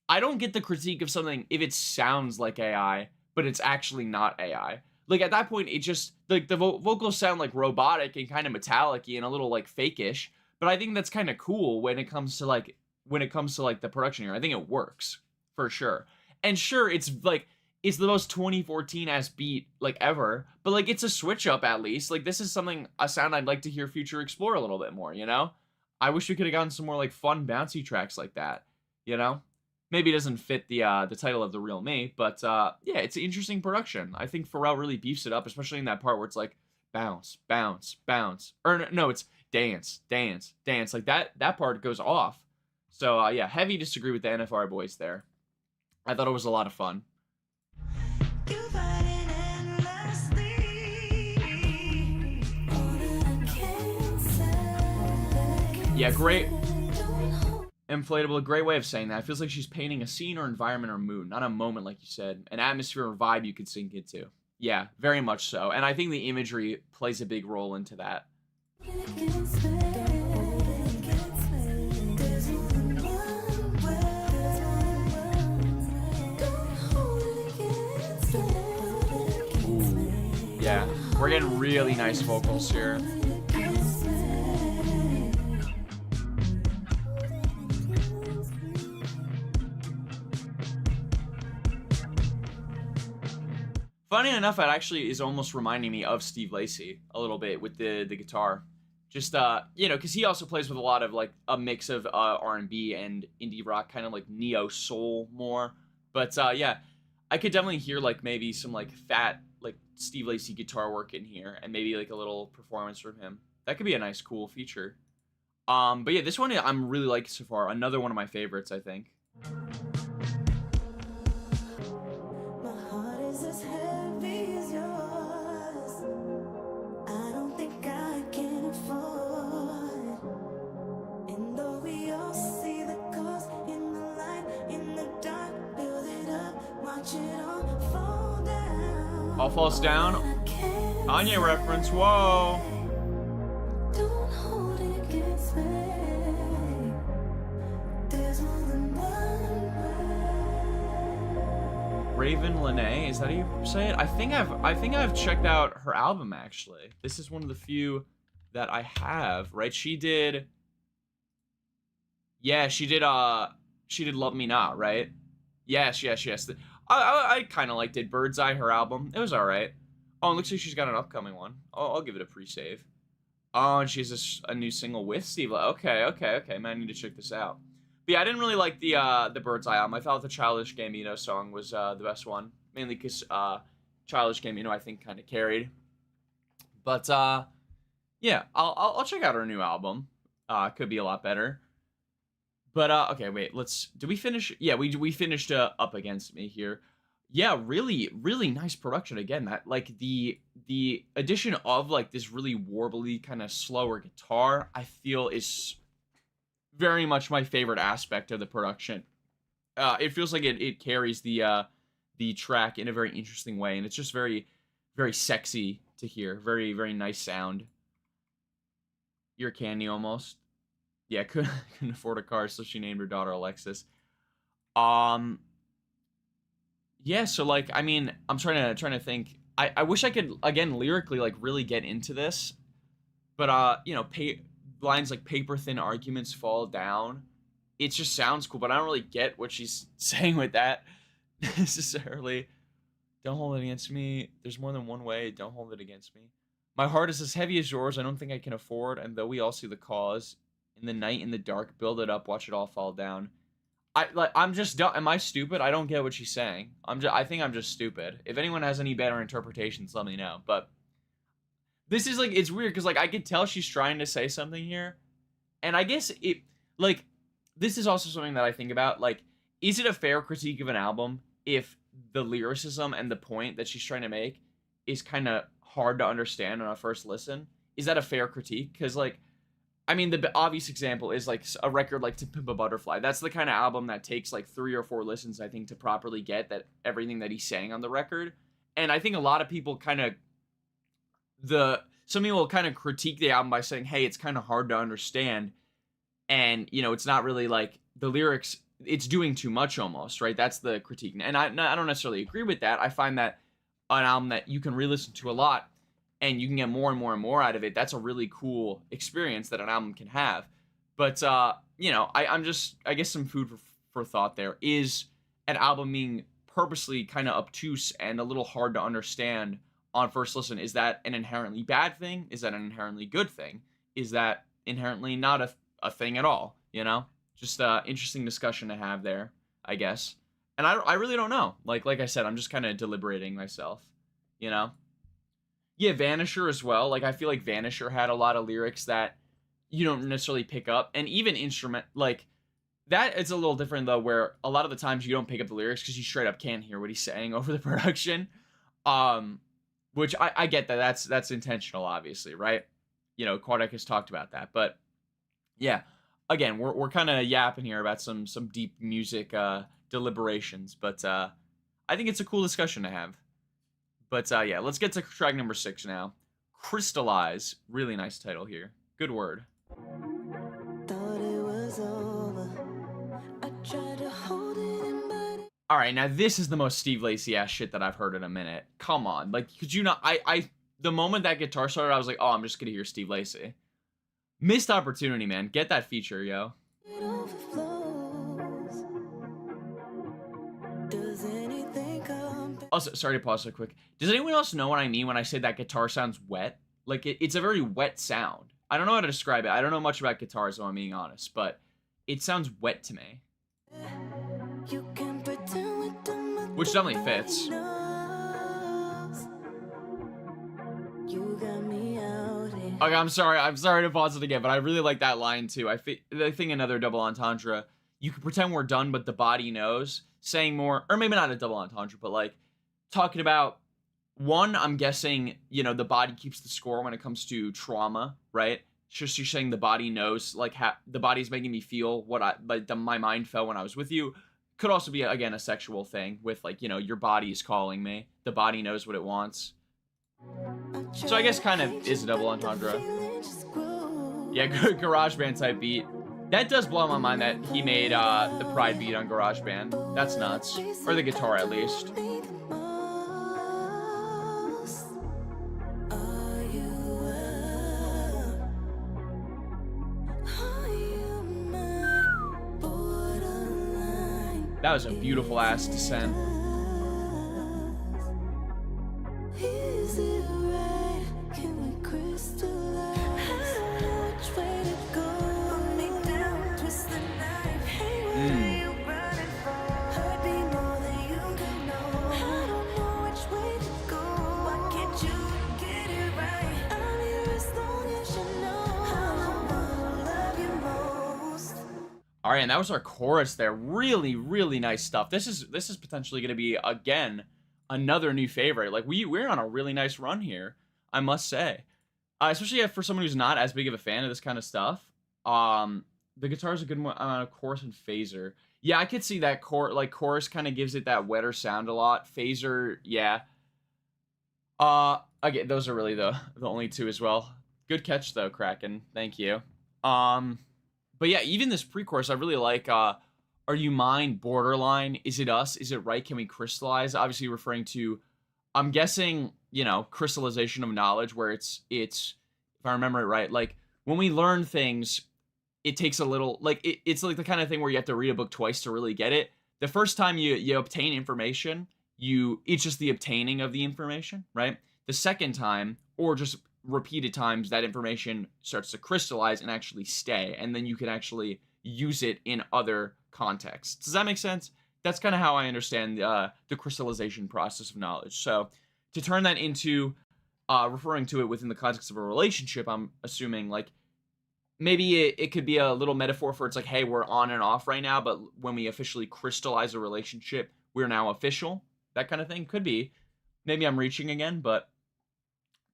I don't get the critique of something if it sounds like AI, but it's actually not AI. Like, at that point, it just, like, the vocals sound, like, robotic and kind of metallic-y and a little, like, fake-ish. But I think that's kind of cool when it comes to, like, the production here. I think it works, for sure. And sure, it's, like, it's the most 2014-ass beat, like, ever. But, like, it's a switch-up, at least. Like, this is a sound I'd like to hear Future explore a little bit more, you know? I wish we could have gotten some more, like, fun, bouncy tracks like that, you know? Maybe it doesn't fit the title of The Real Me, but yeah, it's an interesting production. I think Pharrell really beefs it up, especially in that part where it's like bounce, bounce, bounce. Or no, it's dance, dance, dance. Like that part goes off. So yeah, heavy disagree with the NFR boys there. I thought it was a lot of fun. You fighting endlessly, all that I can say. Yeah, great. Don't hold Inflatable, a great way of saying that. It feels like she's painting a scene or environment or mood, not a moment, like you said. An atmosphere or vibe you could sink into. Yeah, very much so. And I think the imagery plays a big role into that. it against me. There's more than one way. Don't hold it against me. Yeah, we're getting really nice vocals here. Funny enough, it actually is almost reminding me of Steve Lacy a little bit with the guitar. Just you know, because he also plays with a lot of like a mix of R&B and indie rock, kind of like neo soul more. But yeah, I could definitely hear like maybe some like fat like Steve Lacy guitar work in here, and maybe like a little performance from him. That could be a nice, cool feature. But yeah, this one I'm really liking so far. Another one of my favorites, I think. My heart is as heavy as yours. I don't think I can afford. And though we all see the cost in the light, in the dark, build it up, watch it all fall down. All falls down. I can't Kanye reference. Whoa. Don't hold it against me. There's more than one way. Raven Lene, is that how you say it? I think I've checked out her album actually. This is one of the few that I have, right? She did Love Me Not, right? Yes. I kind of liked it. Bird's Eye, her album. It was all right. Oh, it looks like she's got an upcoming one. I'll give it a pre-save. Oh, and she has a new single with Steve. Okay. Man, I need to check this out. But yeah, I didn't really like the Bird's Eye album. I thought the Childish Gambino song was the best one, mainly because Childish Gambino I think kind of carried. But yeah, I'll check out her new album. Could be a lot better. But okay, wait. Did we finish? Yeah, we finished Up Against Me here. Yeah, really nice production again. That like the addition of like this really warbly kind of slower guitar, I feel is very much my favorite aspect of the production. It feels like it carries the track in a very interesting way, and it's just very sexy to hear. Very nice sound. Ear candy almost. Yeah, couldn't afford a car, so she named her daughter Alexis. Um, yeah, so like, I mean, I'm trying to think. I wish I could again lyrically like really get into this, but you know, lines like paper thin arguments fall down. It just sounds cool, but I don't really get what she's saying with that necessarily. Don't hold it against me. There's more than one way. Don't hold it against me. My heart is as heavy as yours. I don't think I can afford. And though we all see the cause, in the night, in the dark, build it up, watch it all fall down. I'm just dumb. Am I stupid? I don't get what she's saying. I think I'm just stupid. If anyone has any better interpretations, let me know. But this is like, it's weird because like I could tell she's trying to say something here, and I guess it like this is also something that I think about. Like, is it a fair critique of an album if the lyricism and the point that she's trying to make is kind of hard to understand on a first listen? Is that a fair critique? Because like, I mean, the obvious example is like a record like To Pimp a Butterfly. That's the kind of album that takes like 3 or 4 listens, I think, to properly get that everything that he's saying on the record. And I think a lot of people kind of some people kind of critique the album by saying, "Hey, it's kind of hard to understand," and you know, it's not really like the lyrics. It's doing too much almost, right? That's the critique, and I don't necessarily agree with that. I find that an album that you can re-listen to a lot and you can get more and more and more out of it, that's a really cool experience that an album can have. But you know, I guess some food for thought there. Is an album being purposely kind of obtuse and a little hard to understand on first listen, is that an inherently bad thing? Is that an inherently good thing? Is that inherently not a thing at all? You know, just interesting discussion to have there, I guess. And I really don't know. Like I said, I'm just kind of deliberating myself, you know? Yeah, Vanisher as well. Like, I feel like Vanisher had a lot of lyrics that you don't necessarily pick up. And even instrument, like, that is a little different, though, where a lot of the times you don't pick up the lyrics because you straight up can't hear what he's saying over the production. Which I get that. That's intentional, obviously, right? You know, Quadek has talked about that. But, yeah, again, we're kind of yapping here about some deep music deliberations. But I think it's a cool discussion to have. But yeah, let's get to track number 6 now. Crystallize. Really nice title here. Good word. Thought it was over. I tried to hold it in, but Alright, now this is the most Steve Lacy ass shit that I've heard in a minute. Come on. Like, could you not... the moment that guitar started, I was like, oh, I'm just gonna hear Steve Lacy. Missed opportunity, man. Get that feature, yo. it overflows. Does anything come back? Also, sorry to pause so quick. Does anyone else know what I mean when I say that guitar sounds wet? Like, it's a very wet sound. I don't know how to describe it. I don't know much about guitars, if I'm being honest, but it sounds wet to me. You can pretend we don't know Which definitely fits. knows. You got me out here. Okay, I'm sorry to pause it again, but I really like that line too. I think another double entendre. You can pretend we're done, but the body knows. Saying more, or maybe not a double entendre, but like talking about one. I'm guessing, you know, the body keeps the score when it comes to trauma, right? Just you're saying the body knows, like the body's making me feel what my mind felt when I was with you. Could also be again a sexual thing with like, you know, your body is calling me. The body knows what it wants. So I guess kind of is a double entendre. Yeah, good GarageBand type beat. That does blow my mind that he made the Pride beat on GarageBand. That's nuts. Or the guitar, at least. That was a beautiful ass descent. Is it right? Can we crystallize? I don't know which way to go. Hold me down, twist the knife. Hey, what are you running for? Hurt me more than you can know. I don't know which way to go. Why can't you get it right? I'm here as long as you know. I'm the one who love you most. All right, and that was our chorus there. Really, really nice stuff. This is potentially going to be again another new favorite. Like we're on a really nice run here, I must say. Especially for someone who's not as big of a fan of this kind of stuff. The guitar is a good one on chorus and phaser. Yeah, I could see that chorus kind of gives it that wetter sound a lot. Phaser, yeah. Again, those are really the only two as well. Good catch though, Kraken. Thank you. But yeah, even this pre-chorus, I really like, are you mine, borderline, is it us, is it right, can we crystallize? Obviously referring to, I'm guessing, you know, crystallization of knowledge, where it's if I remember it right, like when we learn things, it takes a little, like it's like the kind of thing where you have to read a book twice to really get it. The first time you obtain information, it's just the obtaining of the information, right? The second time, or just repeated times, that information starts to crystallize and actually stay, and then you can actually use it in other contexts. Does that make sense? That's kind of how I understand the crystallization process of knowledge. So to turn that into referring to it within the context of a relationship, I'm assuming like maybe it could be a little metaphor for, it's like, hey, we're on and off right now, but when we officially crystallize a relationship, we're now official. That kind of thing could be. Maybe I'm reaching again, but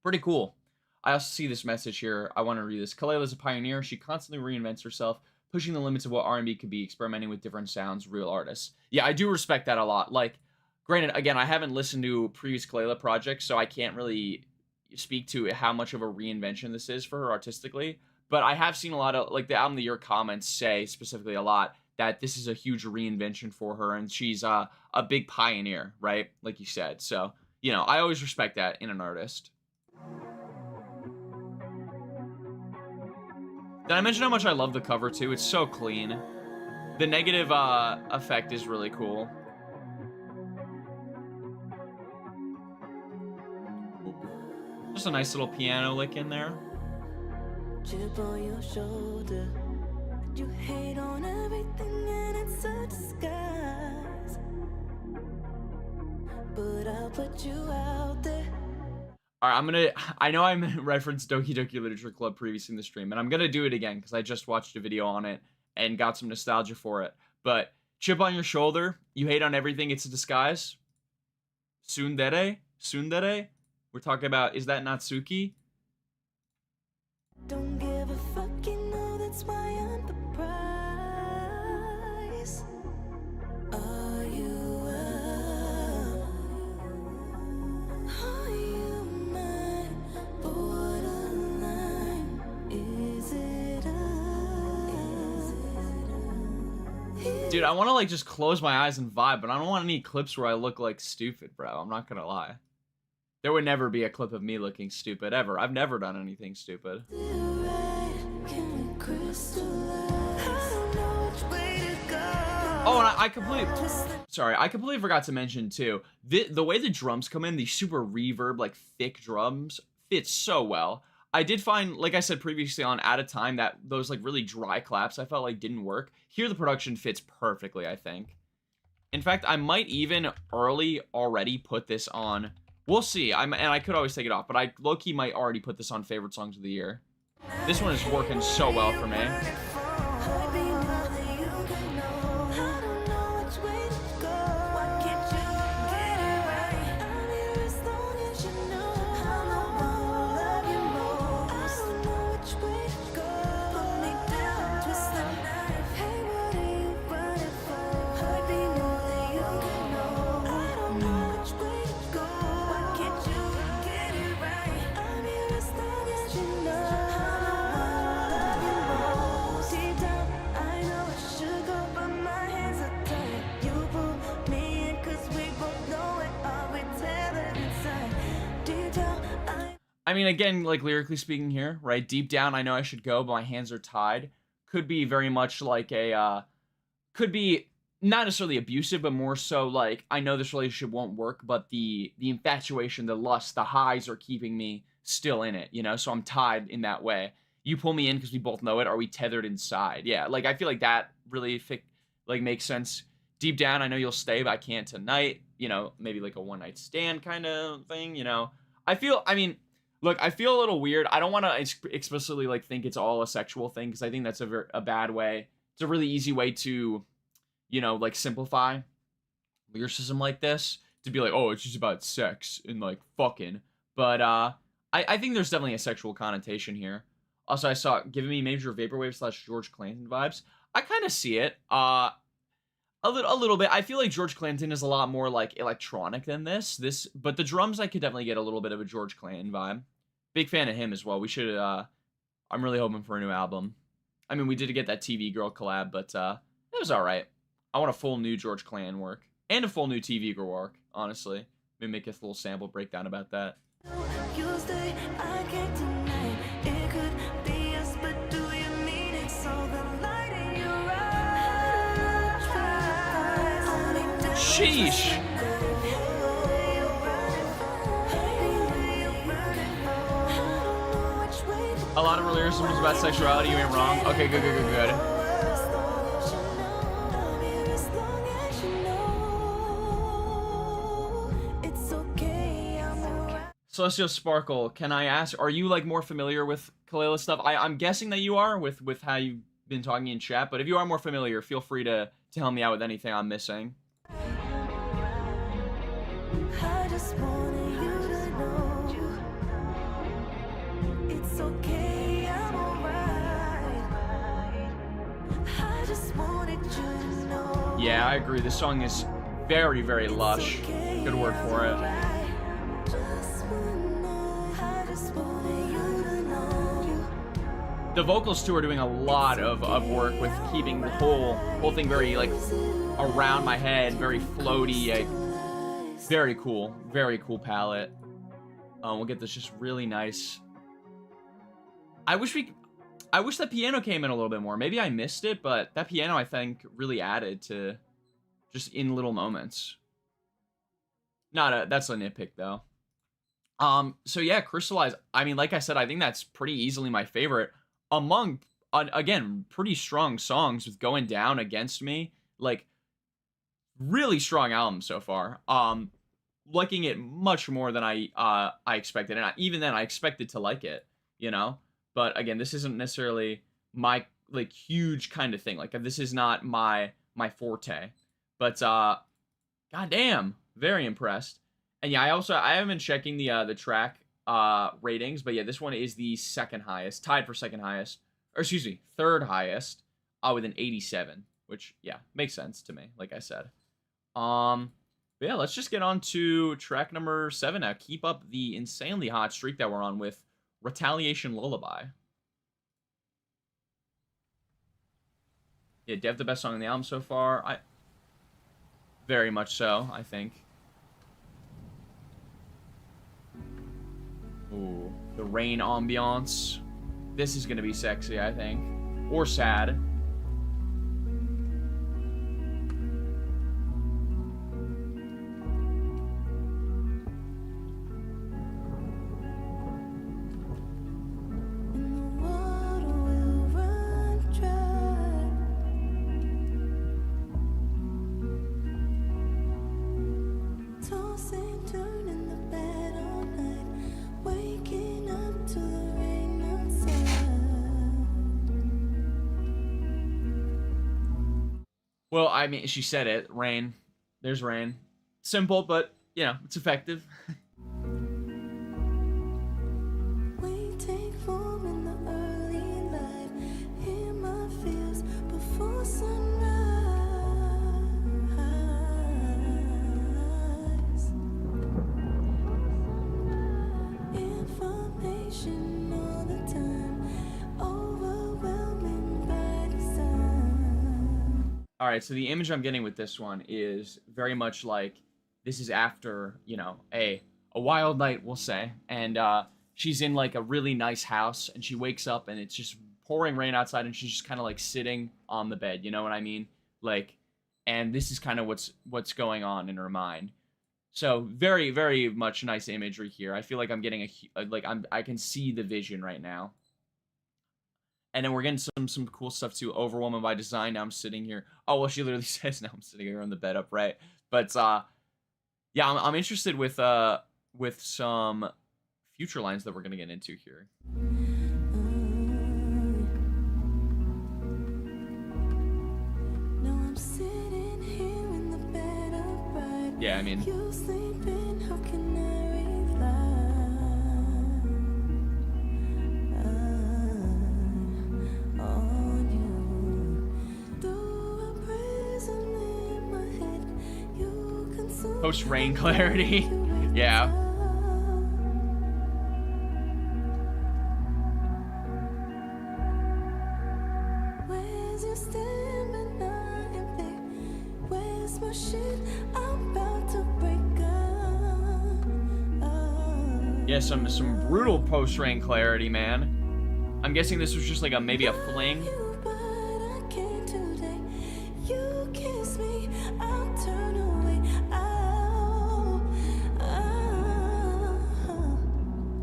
pretty cool. I also see this message here. I want to read this. KELELA is a pioneer. She constantly reinvents herself, pushing the limits of what R&B could be, experimenting with different sounds, real artists. Yeah, I do respect that a lot. Like, granted, again, I haven't listened to previous KELELA projects, so I can't really speak to how much of a reinvention this is for her artistically. But I have seen a lot of, like, the album of the year comments say specifically a lot that this is a huge reinvention for her, and she's a big pioneer, right? Like you said. So, you know, I always respect that in an artist. Did I mention how much I love the cover too? It's so clean. The negative effect is really cool. Just a nice little piano lick in there. Chip on your shoulder. You hate on everything and it's a disguise. But I'll put you out there. Alright, I know I referenced Doki Doki Literature Club previously in the stream, and I'm gonna do it again because I just watched a video on it and got some nostalgia for it. But chip on your shoulder, you hate on everything, it's a disguise. Tsundere? We're talking about, is that Natsuki? Don't give a fuck, you know that's why I'm the prize. Are you mine? Borderline. Is it Dude, I want to like just close my eyes and vibe, but I don't want any clips where I look like stupid, bro. I'm not gonna lie. There would never be a clip of me looking stupid, ever. I've never done anything stupid. Oh, and I completely forgot to mention too, the way the drums come in, the super reverb, like thick drums, fits so well. I did find, like I said previously on At a Time, that those like really dry claps I felt like didn't work. Here the production fits perfectly, I think. In fact, I might even already put this on. We'll see. And I could always take it off, but I low-key might already put this on favorite songs of the year. This one is working so well for me. I mean, again, like lyrically speaking here, right? Deep down, I know I should go, but my hands are tied. Could be very much like could be not necessarily abusive, but more so like, I know this relationship won't work, but the infatuation, the lust, the highs are keeping me still in it, you know? So I'm tied in that way. You pull me in because we both know it. Are we tethered inside? Yeah, like I feel like that really makes sense. Deep down, I know you'll stay, but I can't tonight. You know, maybe like a one-night stand kind of thing, you know? Look, I feel a little weird. I don't want to explicitly like think it's all a sexual thing, because I think that's a bad way. It's a really easy way to, you know, like simplify lyricism like this, to be like, oh, it's just about sex and like fucking. But I think there's definitely a sexual connotation here. Also, I saw Giving Me Major Vaporwave / George Clinton vibes. I kind of see it. A little bit. I feel like George Clinton is a lot more like electronic than this. But the drums, I could definitely get a little bit of a George Clinton vibe. Big fan of him as well. We should, I'm really hoping for a new album. I mean, we did get that TV Girl collab, but it was all right. I want a full new George Clan work and a full new TV Girl work, honestly. Maybe make a little sample breakdown about that. You stay, I can't deny it. It could be us, but do you mean it? So the light in your eyes. Sheesh. A lot of lyricism is about sexuality. You ain't wrong. Okay, good, good, good, good. Celestial Sparkle, can I ask, are you like more familiar with KELELA stuff? I'm guessing that you are with how you've been talking in chat, but if you are more familiar, feel free to help me out with anything I'm missing. I just wanted you to know it's okay, I'm alright. I just wanted you to know. Yeah, I agree. This song is very, very lush. Good word for it. The vocals too are doing a lot of work with keeping the whole thing very like around my head, very floaty. Very cool palette. We'll get this just really nice. I wish that piano came in a little bit more. Maybe I missed it, but that piano I think really added to just in little moments. That's a nitpick though. So yeah, Crystallize. I mean, like I said, I think that's pretty easily my favorite among, again, pretty strong songs with Going Down, Against Me. Like, really strong album so far. Liking it much more than I expected, and even then I expected to like it, you know. But again, this isn't necessarily my like huge kind of thing. Like, this is not my forte. But goddamn, very impressed. And yeah, I haven't been checking the track ratings, but yeah, this one is the second highest, tied for second highest, or excuse me, third highest, with an 87, which yeah, makes sense to me, like I said. But yeah, let's just get on to track number 7 now. Keep up the insanely hot streak that we're on with Retaliation Lullaby. Yeah, Dev, the best song on the album so far. Very much so, I think. Ooh, the rain ambiance. This is gonna be sexy, I think. Or sad. Well, I mean, she said it. Rain. There's rain. Simple, but, you know, it's effective. We take form in the early light. Hear my fears before sunrise. Information all the time. Overwhelming by design. All right, so the image I'm getting with this one is very much like this is after, you know, a wild night, we'll say, and she's in like a really nice house, and she wakes up and it's just pouring rain outside, and she's just kind of like sitting on the bed, you know what I mean? Like, and this is kind of what's going on in her mind. So very, very much nice imagery here. I feel like I'm getting I can see the vision right now. And then we're getting some cool stuff too. Overwhelming by design. Now I'm sitting here. Oh, well, she literally says now I'm sitting here on the bed upright. But yeah, I'm interested with some future lines that we're gonna get into here. Now I'm sitting here in the bed upright. Yeah, I mean, You sleeping, how can I reply? On you. Through a prism in my head, you consume post rain clarity. Yeah. Where's your stamina and babe? Where's my shit? I'm about to break up. Yeah, some brutal post-rain clarity, man. I'm guessing this was just like maybe a fling. You, but I can't today. You kiss me, I'll turn away.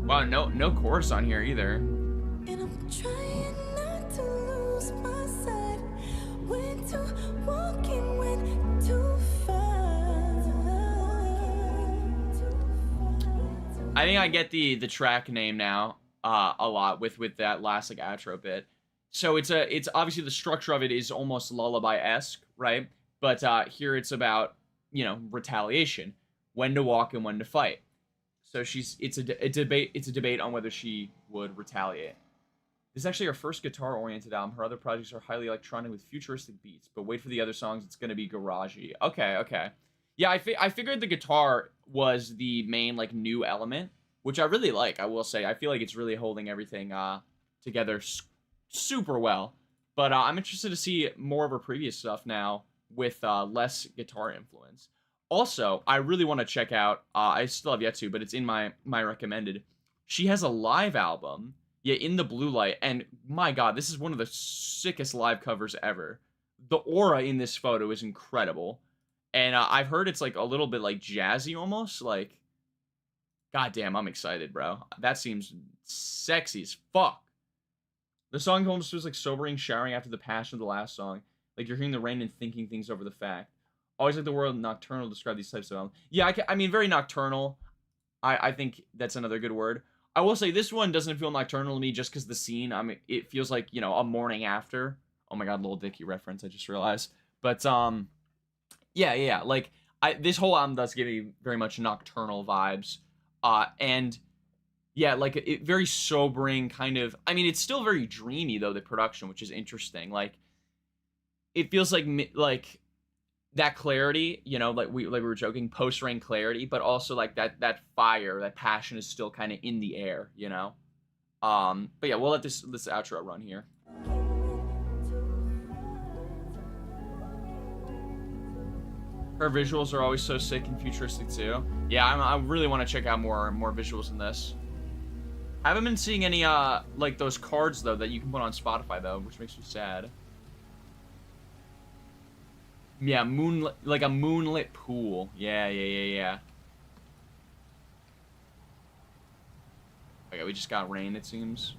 Wow, no chorus on here either. And I'm trying not to lose my sight. When to walk and when to fight. I think I get the track name now a lot with that last like outro bit. So it's obviously the structure of it is almost lullaby-esque, right? But here it's about, you know, retaliation, when to walk and when to fight. So it's a debate on whether she would retaliate. This is actually her first guitar-oriented album. Her other projects are highly electronic with futuristic beats, but wait for the other songs, it's gonna be garagey. Okay. Yeah, I figured the guitar was the main like new element, which I really like. I will say, I feel like it's really holding everything together super well. But I'm interested to see more of her previous stuff now with less guitar influence. Also, I really want to check out, I still have yet to, but it's in my recommended. She has a live album, yeah, In the Blue Light, and my god, this is one of the sickest live covers ever. The aura in this photo is incredible, and I've heard it's like a little bit like jazzy almost, like, goddamn, I'm excited, bro. That seems sexy as fuck. The song almost feels like sobering, showering after the passion of the last song, like you're hearing the rain and thinking things over the fact. Always like the word nocturnal to describe these types of albums. Yeah, I mean, very nocturnal. I think that's another good word. I will say this one doesn't feel nocturnal to me just because the scene. I mean, it feels like, you know, a morning after. Oh my god, Lil Dicky reference, I just realized. But, yeah. Like, this whole album does give me very much nocturnal vibes. And, yeah, like, it very sobering kind of... I mean, it's still very dreamy, though, the production, which is interesting. Like, it feels like that clarity, you know, like we were joking, post-rain clarity, but also like that fire, that passion is still kind of in the air, you know. But yeah, we'll let this outro run here. Her visuals are always so sick and futuristic too. Yeah, I really want to check out more visuals in this. Haven't been seeing any like those cards though that you can put on Spotify though, which makes me sad. Yeah, moonlit, like a moonlit pool. Yeah. Okay, we just got rain, it seems.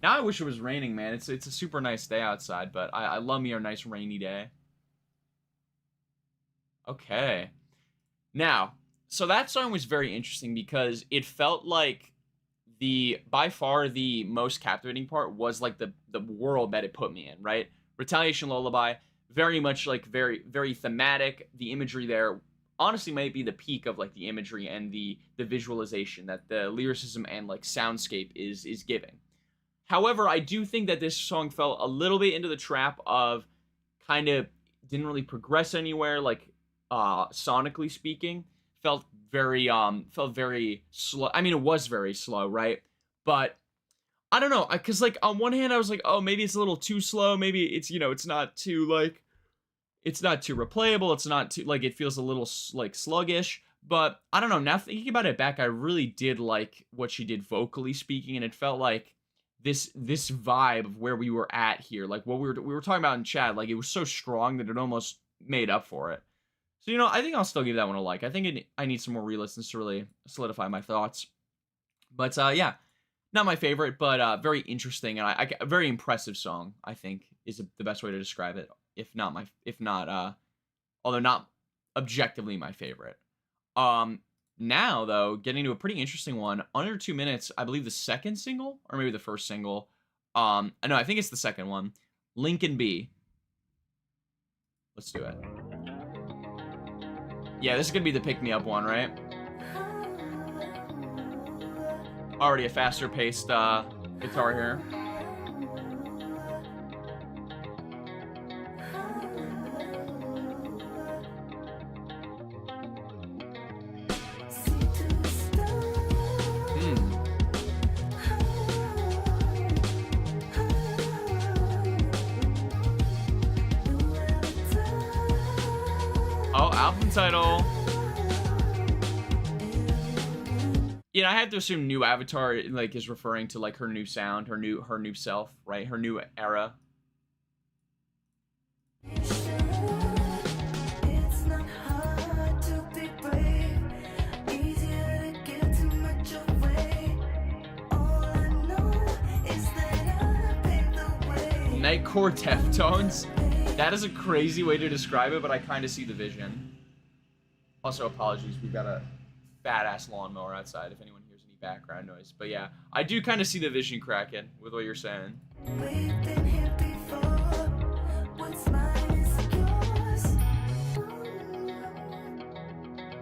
Now I wish it was raining, man. It's a super nice day outside, but I love me a nice rainy day. Okay. Now, so that song was very interesting because it felt like by far the most captivating part was like the world that it put me in, right? Retaliation Lullaby, very much like very thematic. The imagery there honestly might be the peak of like the imagery and the visualization that the lyricism and like soundscape is giving. However, I do think that this song fell a little bit into the trap of kind of didn't really progress anywhere, like sonically speaking. Felt very slow. I mean, it was very slow, right? But I don't know, because like on one hand I was like, oh, maybe it's a little too slow, maybe it's, you know, it's not too like, it's not too replayable, it's not too like, it feels a little like sluggish. But I don't know, now thinking about it back, I really did like what she did vocally speaking, and it felt like this vibe of where we were at here, like what we were talking about in chat, like it was so strong that it almost made up for it. So, you know, I think I'll still give that one a like. I think I need some more re-listens to really solidify my thoughts. But, yeah, not my favorite, but very interesting and a very impressive song, I think, is the best way to describe it. If not, although not objectively my favorite. Now, though, getting to a pretty interesting one. Under 2 minutes, I believe the second single, or maybe the first single. No, I think it's the second one. Lincoln B. Let's do it. Yeah, this is gonna be the pick-me-up one, right? Already a faster-paced guitar here. album title. You know, I have to assume new Avatar like is referring to like her new sound, her new self, right? Her new era. It's not hard to be brave, easier to get too much away. All I know is that I paved the way. Nightcore Deftones. That is a crazy way to describe it, but I kind of see the vision. Also, apologies, we've got a fat ass lawnmower outside if anyone hears any background noise. But yeah, I do kind of see the vision cracking with what you're saying. We've been here before. What's mine is yours.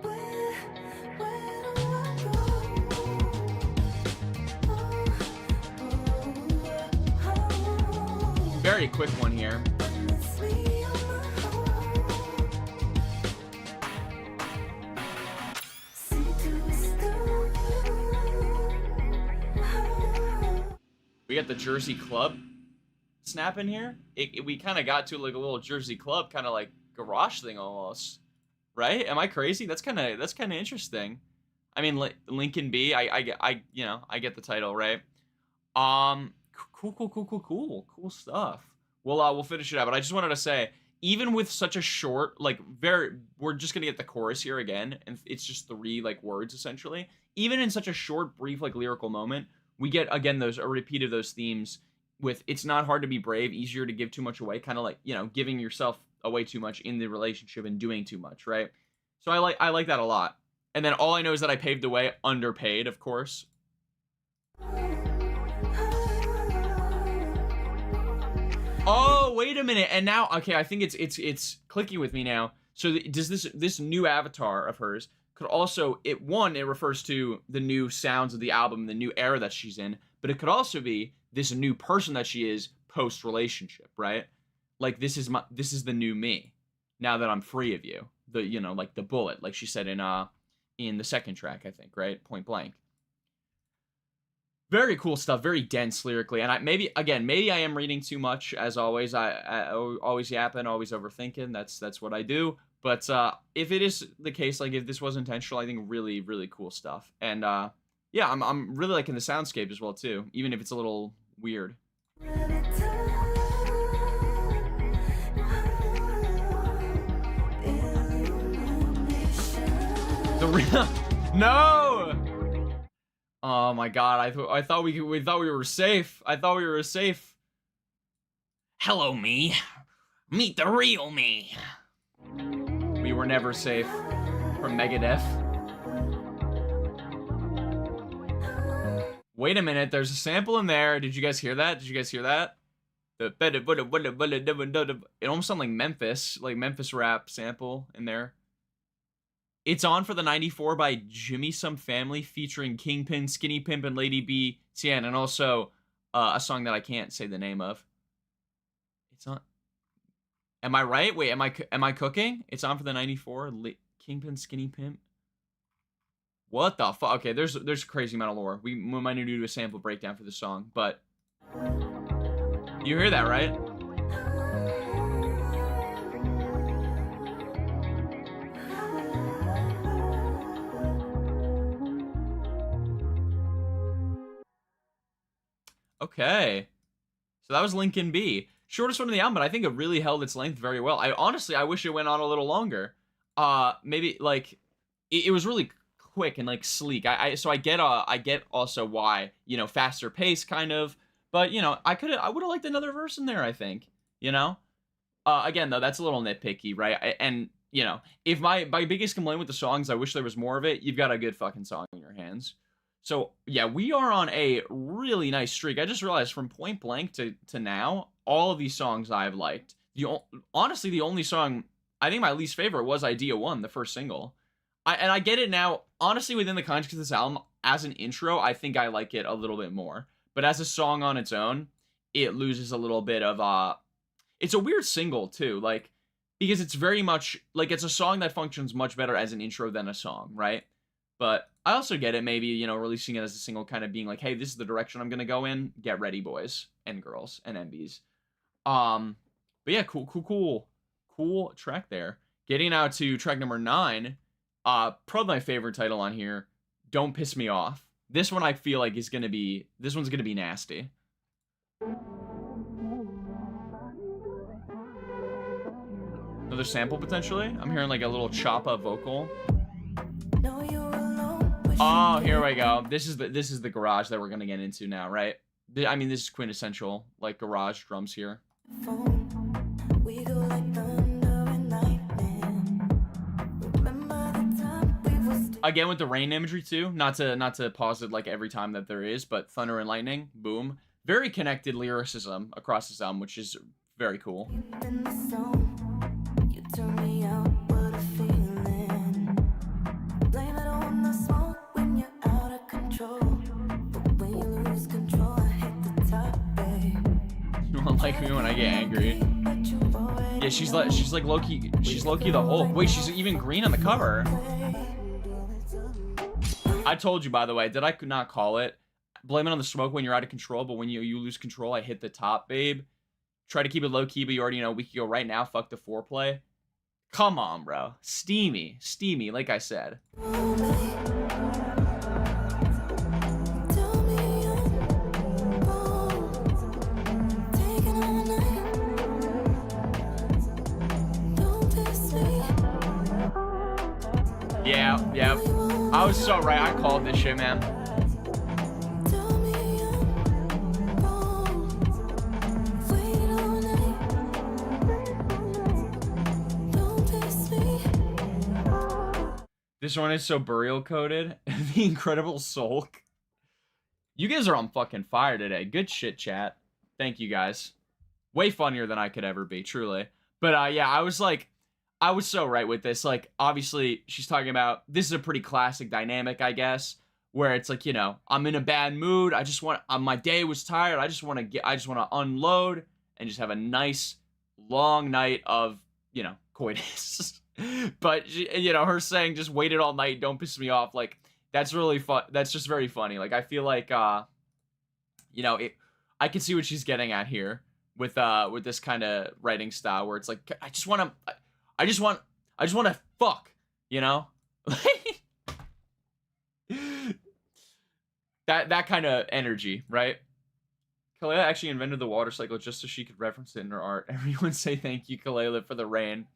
Where do I go? Very quick one here. Miss me on my own. See to stone. We got the Jersey Club snap in here. We kind of got to like a little Jersey Club kind of like garage thing almost, right? Am I crazy? That's kind of interesting. I mean, Lincoln B. I you know, I get the title, right? Cool stuff. We'll finish it out, but I just wanted to say, even with such a short, like we're just gonna get the chorus here again, and it's just 3 like words essentially. Even in such a short, brief, like lyrical moment, we get again a repeat of those themes. With it's not hard to be brave, easier to give too much away, kind of like, you know, giving yourself away too much in the relationship and doing too much, right? So I like that a lot. And then all I know is that I paved the way, underpaid, of course. Oh, wait a minute. And now, okay, I think it's clicking with me now. So does this new avatar of hers could also, it refers to the new sounds of the album, the new era that she's in, but it could also be this new person that she is post relationship, right? Like this is the new me now that I'm free of you. The, you know, like the bullet, like she said in the second track, I think, right? Point Blank. Very cool stuff, very dense lyrically, and maybe I am reading too much as always. I always yapping, always overthinking. That's what I do. But if it is the case, like if this was intentional, I think really, really cool stuff. And yeah, I'm really liking the soundscape as well too, even if it's a little weird. The real no. Oh my god, I thought we were safe. I thought we were safe. Hello, me. Meet the real me. We were never safe from Megadeth. Wait a minute, there's a sample in there. Did you guys hear that? It almost sounded like Memphis rap sample in there. It's on for the 94 by Jimmy Some Family featuring Kingpin, Skinny Pimp, and Lady B. Tien, and also a song that I can't say the name of. It's on. Am I right? Wait, am I cooking? It's on for the 94. Kingpin, Skinny Pimp. What the fuck? Okay, there's a crazy amount of lore. We might need to do a sample breakdown for the song, but you hear that, right? Okay. So that was Lincoln B. Shortest one of the album, but I think it really held its length very well. I wish it went on a little longer. Maybe like it was really quick and like sleek. So I get also why, you know, faster pace kind of, but you know, I would have liked another verse in there, I think, you know. Again though, that's a little nitpicky, right? And you know, if my biggest complaint with the songs, I wish there was more of it. You've got a good fucking song in your hands. So yeah, we are on a really nice streak. I just realized from Point Blank to now, all of these songs I've liked. Honestly, the only song I think my least favorite was Idea 1, the first single. I get it now. Honestly, within the context of this album, as an intro, I think I like it a little bit more. But as a song on its own, it loses a little bit of it's a weird single too, like because it's very much like it's a song that functions much better as an intro than a song, right? But I also get it, maybe, you know, releasing it as a single kind of being like, hey, this is the direction I'm going to go in. Get ready, boys and girls and MBs. But yeah, cool track there. Getting out to track number 9, probably my favorite title on here, Don't Piss Me Off. This one I feel like is gonna be, this one's gonna be nasty. Another sample potentially? I'm hearing like a little choppa vocal. Oh, here we go. This is the garage that we're gonna get into now, right? I mean, this is quintessential, like, garage drums here. Again with the rain imagery too, not to pause it like every time that there is, but thunder and lightning, boom. Very connected lyricism across this album, which is very cool. You won't like me when I get angry. Yeah, she's like low-key, she's low-key the Hulk. Wait, she's even green on the cover. I told you, by the way, did I not call it? Blame it on the smoke when you're out of control, but when you lose control, I hit the top, babe. Try to keep it low-key, but you already know we can go right now. Fuck the foreplay. Come on, bro. Steamy, like I said. Yeah. I was so right. I called this shit, man. This one is so burial coded. The Incredible Sulk. You guys are on fucking fire today. Good shit, chat. Thank you guys. Way funnier than I could ever be, truly. But yeah, I was so right with this. Like, obviously, she's talking about, this is a pretty classic dynamic, I guess, where it's like, you know, I'm in a bad mood. I just want, my day was tired. I just want to unload and just have a nice, long night of, you know, coitus. But, you know, her saying, just waited all night, don't piss me off. Like, that's really fun. That's just very funny. Like, I feel like, you know, I can see what she's getting at here with this kind of writing style where it's like, I just want to fuck, you know? that kind of energy, right? KELELA actually invented the water cycle just so she could reference it in her art. Everyone say thank you, KELELA, for the rain.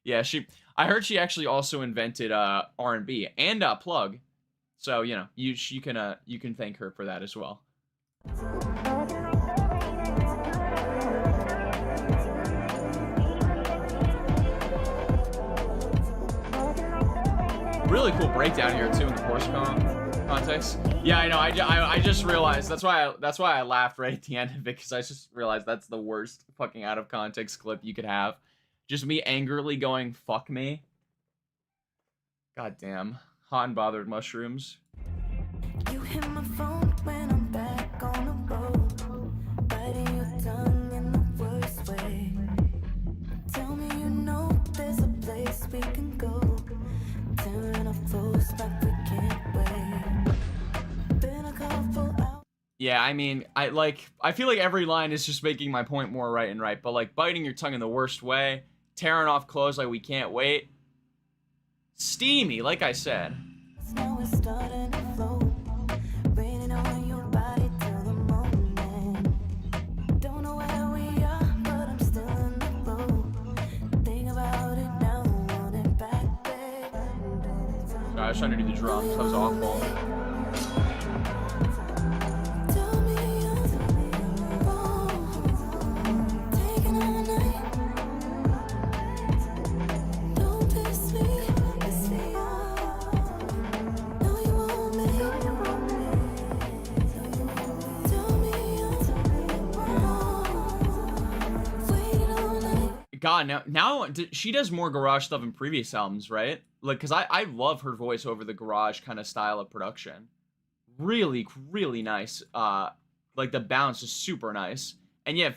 Yeah, I heard she actually also invented R&B and plug. So, you know, you can thank her for that as well. Really cool breakdown here too in the chorus context. Yeah, I know. I just realized that's why I laughed right at the end of it, because I just realized that's the worst fucking out of context clip you could have. Just me angrily going fuck me. God damn. Hot and bothered mushrooms. You hit my phone when I'm back on the road, biting your tongue in the worst way. Tell me you know there's a place we can go. Tearing off clothes like we can't wait. Been a couple hours. Yeah, I mean, I feel like every line is just making my point more right and right, but like biting your tongue in the worst way, tearing off clothes like we can't wait. Steamy, like I said. Now it's starting to flow. Raining on your body till the moment. Don't know where we are, but I'm still in the flow. Think about it now, want it back, babe. Sorry, I was trying to do the drums. That was awful. Tell me you're wrong. Taking all night. Don't piss me off. No, you won't make me. Tell me you're wrong. Waited all night. God, now she does more garage stuff in previous albums, right? Like, because I love her voice over the garage kind of style of production. Really, really nice. Like, the bounce is super nice. And yeah,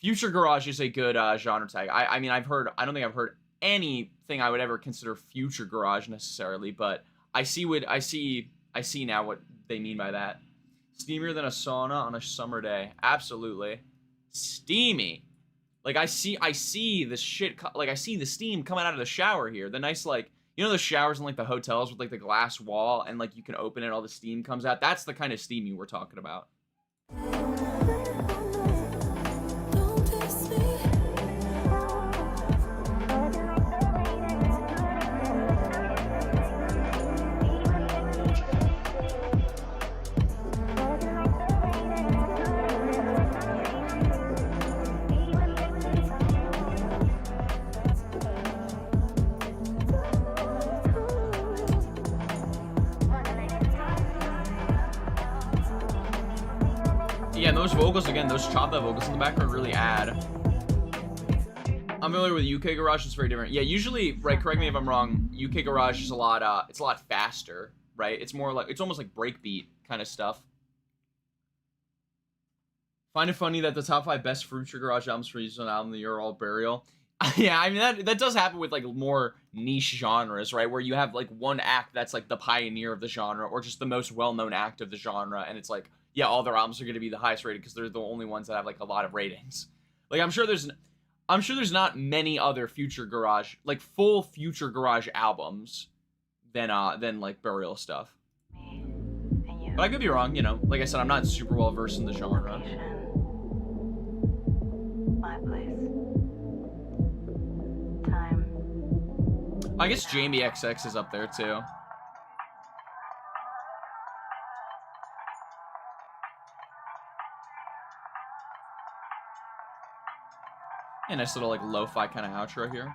future garage is a good genre tag. I mean, I don't think I've heard anything I would ever consider future garage necessarily, but I see now what they mean by that. Steamier than a sauna on a summer day. Absolutely. Steamy. Like I see the shit, like I see the steam coming out of the shower here. The nice, like, you know those showers in like the hotels with like the glass wall and like you can open it, all the steam comes out. That's the kind of steam you were talking about. Don't test me. Yeah, and those vocals, again, those chopped up vocals in the background really add. I'm familiar with UK Garage, it's very different. Yeah, usually, right, correct me if I'm wrong, UK Garage is a lot, it's a lot faster, right? It's more like, it's almost like breakbeat kind of stuff. Find it funny that the top 5 best Future Garage albums for use on the album of the year are all Burial. Yeah, I mean, that does happen with, like, more niche genres, right? Where you have, like, one act that's, like, the pioneer of the genre, or just the most well-known act of the genre, and it's like, yeah, all their albums are going to be the highest rated because they're the only ones that have, like, a lot of ratings. Like, I'm sure there's not many other Future Garage, like, full Future Garage albums than like, Burial stuff. But I could be wrong, you know. Like I said, I'm not super well versed in the genre. My place. Time. I guess Jamie XX is up there, too. A nice little, like, lo-fi kind of outro here.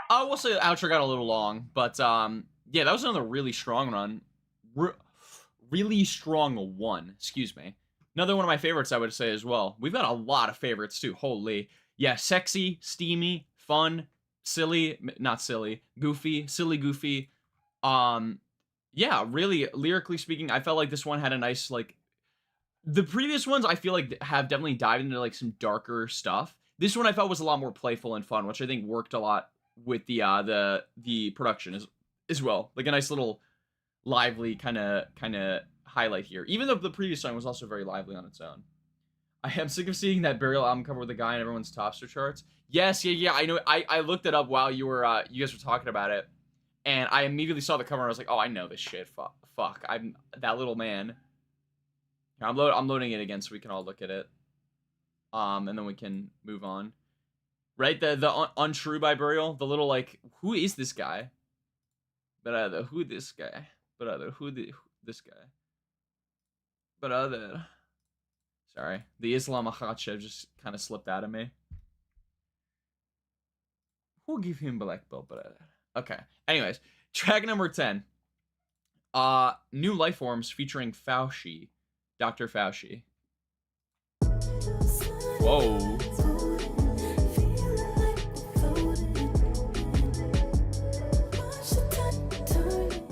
I will say the outro got a little long, but, yeah, that was another really strong run. Really strong one, excuse me. Another one of my favorites, I would say, as well. We've got a lot of favorites, too. Holy. Yeah, sexy, steamy, fun, silly, not silly, goofy, silly, goofy. Yeah, really, lyrically speaking, I felt like this one had a nice, like... The previous ones, I feel like, have definitely dived into, like, some darker stuff. This one I felt was a lot more playful and fun, which I think worked a lot with the production as well. Like a nice little lively kind of highlight here. Even though the previous song was also very lively on its own. I am sick of seeing that Burial album cover with the guy in everyone's Topster charts. Yes, yeah, I know. I looked it up while you guys were talking about it, and I immediately saw the cover and I was like, oh, I know this shit. Fuck, I'm that little man. Here, I'm loading it again so we can all look at it. And then we can move on. Right, the Untrue by Burial, the little, like, who is this guy? But who this guy? But who this guy? But sorry, the Islam Akhachev just kind of slipped out of me. Who give him black belt? But okay. Anyways, track number 10. New Life Forms featuring Fauci, Dr. Fauci. Whoa.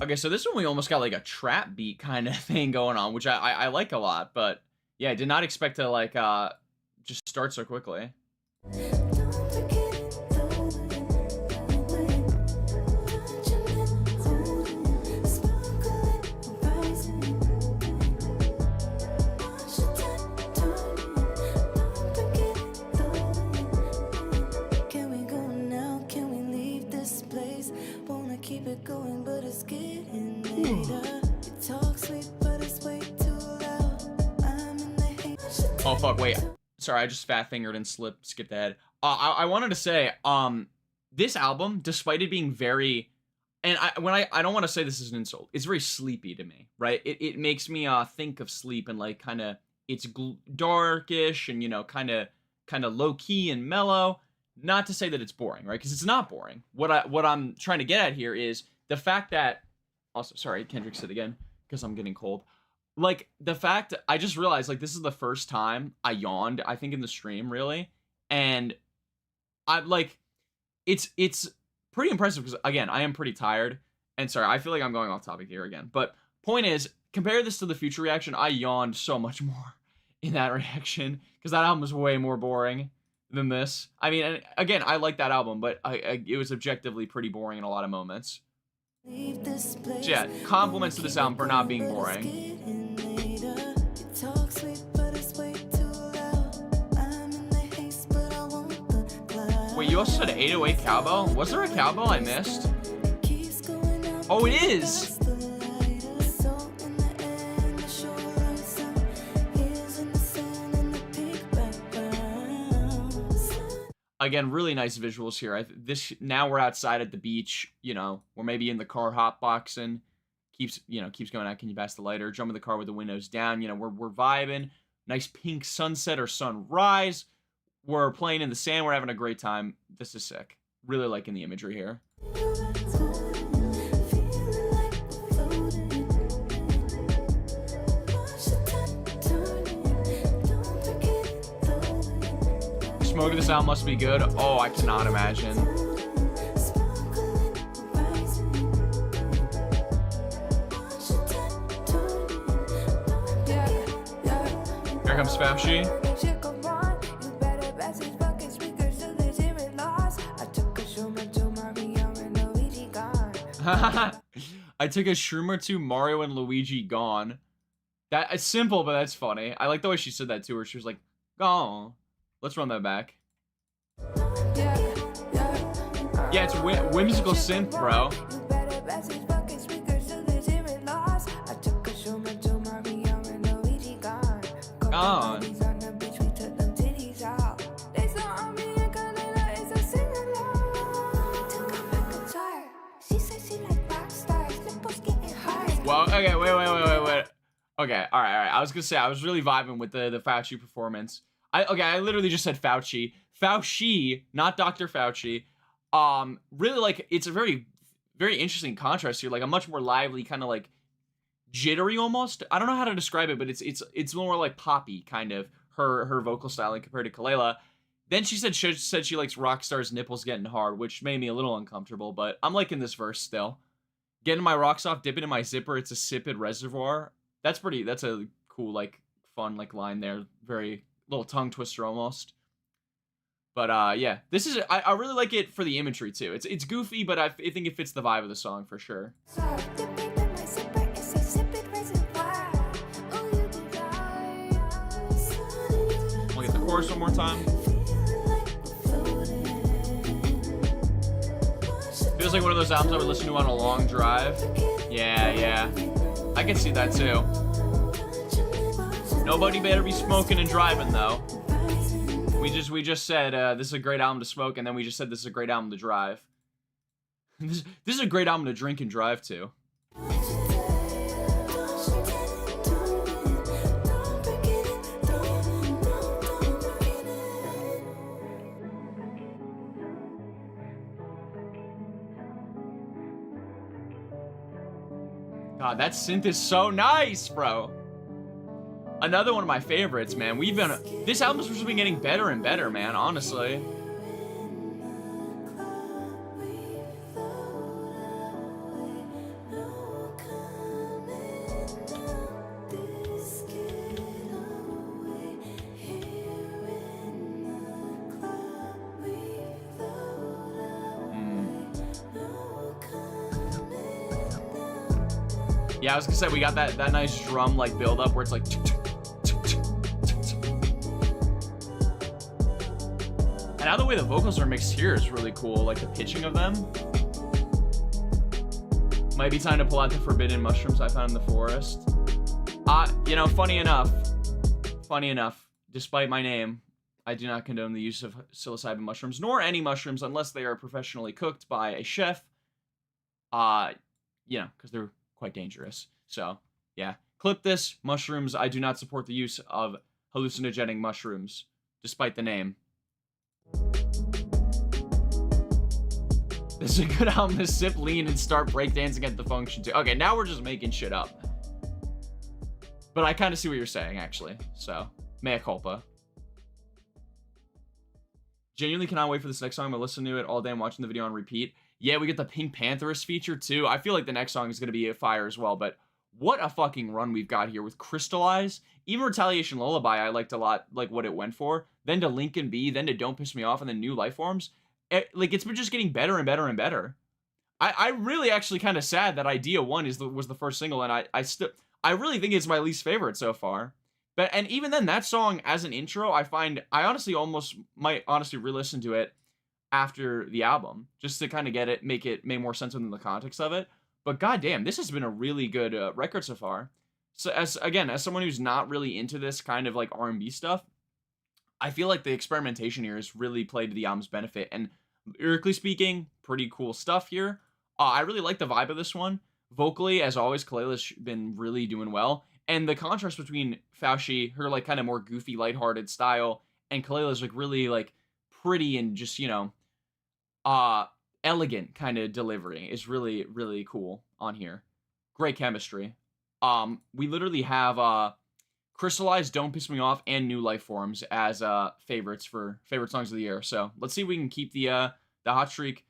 Okay, so this one we almost got like a trap beat kind of thing going on, which I like a lot, but yeah, I did not expect to like just start so quickly. Oh fuck, wait. Sorry, I just fat fingered and skipped ahead. I wanted to say, this album, despite it being very, and I don't want to say this is an insult, it's very sleepy to me, right? It makes me think of sleep and like kind of, it's darkish and, you know, kind of low key and mellow. Not to say that it's boring, right? Because it's not boring. What I'm trying to get at here is the fact that, also, sorry, Kendrick said again, because I'm getting cold. Like, the fact, I just realized, like, this is the first time I yawned, I think, in the stream, really. And I'm, like, it's pretty impressive, because, again, I am pretty tired. And, sorry, I feel like I'm going off topic here again. But, point is, compare this to the Future reaction, I yawned so much more in that reaction, because that album was way more boring than this. I mean, and again, I like that album, but it was objectively pretty boring in a lot of moments. So yeah, compliments to this album for not being boring. you also said 808 cowbell. Was there a cowbell I missed? keeps going up. Oh, it is. The lighter, so in the air, the shoreline sun. Here's in the sand and the pink background. Again, really nice visuals here. Now we're outside at the beach. You know, we're maybe in the car hotboxing. Keeps going out. Can you pass the lighter? Jump in the car with the windows down. You know, we're vibing. Nice pink sunset or sunrise. We're playing in the sand. We're having a great time. This is sick. Really liking the imagery here. Smoke of this album must be good. Oh, I cannot imagine. Here comes Fauci. I took a shroom or two, Mario and Luigi gone. That is simple, but that's funny. I like the way she said that too, where she was like, gone. Let's run that back. Yeah, it's whimsical synth, bro. Gone. Well, okay, wait. Okay, all right. I was gonna say I was really vibing with the Fauci performance. I literally just said Fauci. Fauci, not Dr. Fauci. Really, like, it's a very, very interesting contrast here. Like, a much more lively, kind of like jittery almost. I don't know how to describe it, but it's more like poppy kind of her vocal styling compared to KELELA. Then she said she likes Rockstar's nipples getting hard, which made me a little uncomfortable, but I'm liking this verse still. Getting my rocks off, dipping in my zipper, it's a sipid reservoir. That's a cool, like, fun, like, line there. Very little tongue twister almost. But yeah, this is I really like it for the imagery too. It's goofy, but I think it fits the vibe of the song for sure. We'll get the chorus one more time. Feels like one of those albums I would listen to on a long drive. Yeah. I can see that too. Nobody better be smoking and driving though. We just said this is a great album to smoke, and then we just said this is a great album to drive. This is a great album to drink and drive to. God, that synth is so nice, bro. Another one of my favorites, man. This album's just been getting better and better, man, honestly. Yeah, I was gonna say, we got that nice drum like build up where it's like and now the way the vocals are mixed here is really cool, like the pitching of them. Might be time to pull out the forbidden mushrooms I found in the forest. You know, funny enough, despite my name, I do not condone the use of psilocybin mushrooms, nor any mushrooms unless they are professionally cooked by a chef. You know, because they're quite dangerous. So, yeah. Clip this. Mushrooms. I do not support the use of hallucinogenic mushrooms, despite the name. This is a good album to sip, lean, and start breakdancing at the function too. Okay, now we're just making shit up. But I kind of see what you're saying, actually. So, mea culpa. Genuinely cannot wait for this next song. I'm going to listen to it all day. I'm watching the video on repeat. Yeah, we get the Pink Pantheress feature, too. I feel like the next song is going to be a fire as well, but what a fucking run we've got here with Crystallize. Even Retaliation Lullaby, I liked a lot, like, what it went for. Then to Lincoln B, then to Don't Piss Me Off, and then New Life Forms. It's been just getting better and better and better. I really actually kind of sad that Idea 1 was the first single, and I really think it's my least favorite so far. And even then, that song as an intro, I honestly might re-listen to it. after the album, just to kind of get it, make more sense within the context of it. But goddamn, this has been a really good record so far. So as someone who's not really into this kind of like R&B stuff, I feel like the experimentation here has really played to the album's benefit. And lyrically speaking, pretty cool stuff here. I really like the vibe of this one. Vocally, as always, KELELA's been really doing well. And the contrast between Fauci, her like kind of more goofy, lighthearted style, and KELELA's like really like pretty and just, elegant kind of delivery is really, really cool on here. Great chemistry. We literally have Crystallized, Don't Piss Me Off, and New Life Forms as favorites for favorite songs of the year. So let's see if we can keep the hot streak.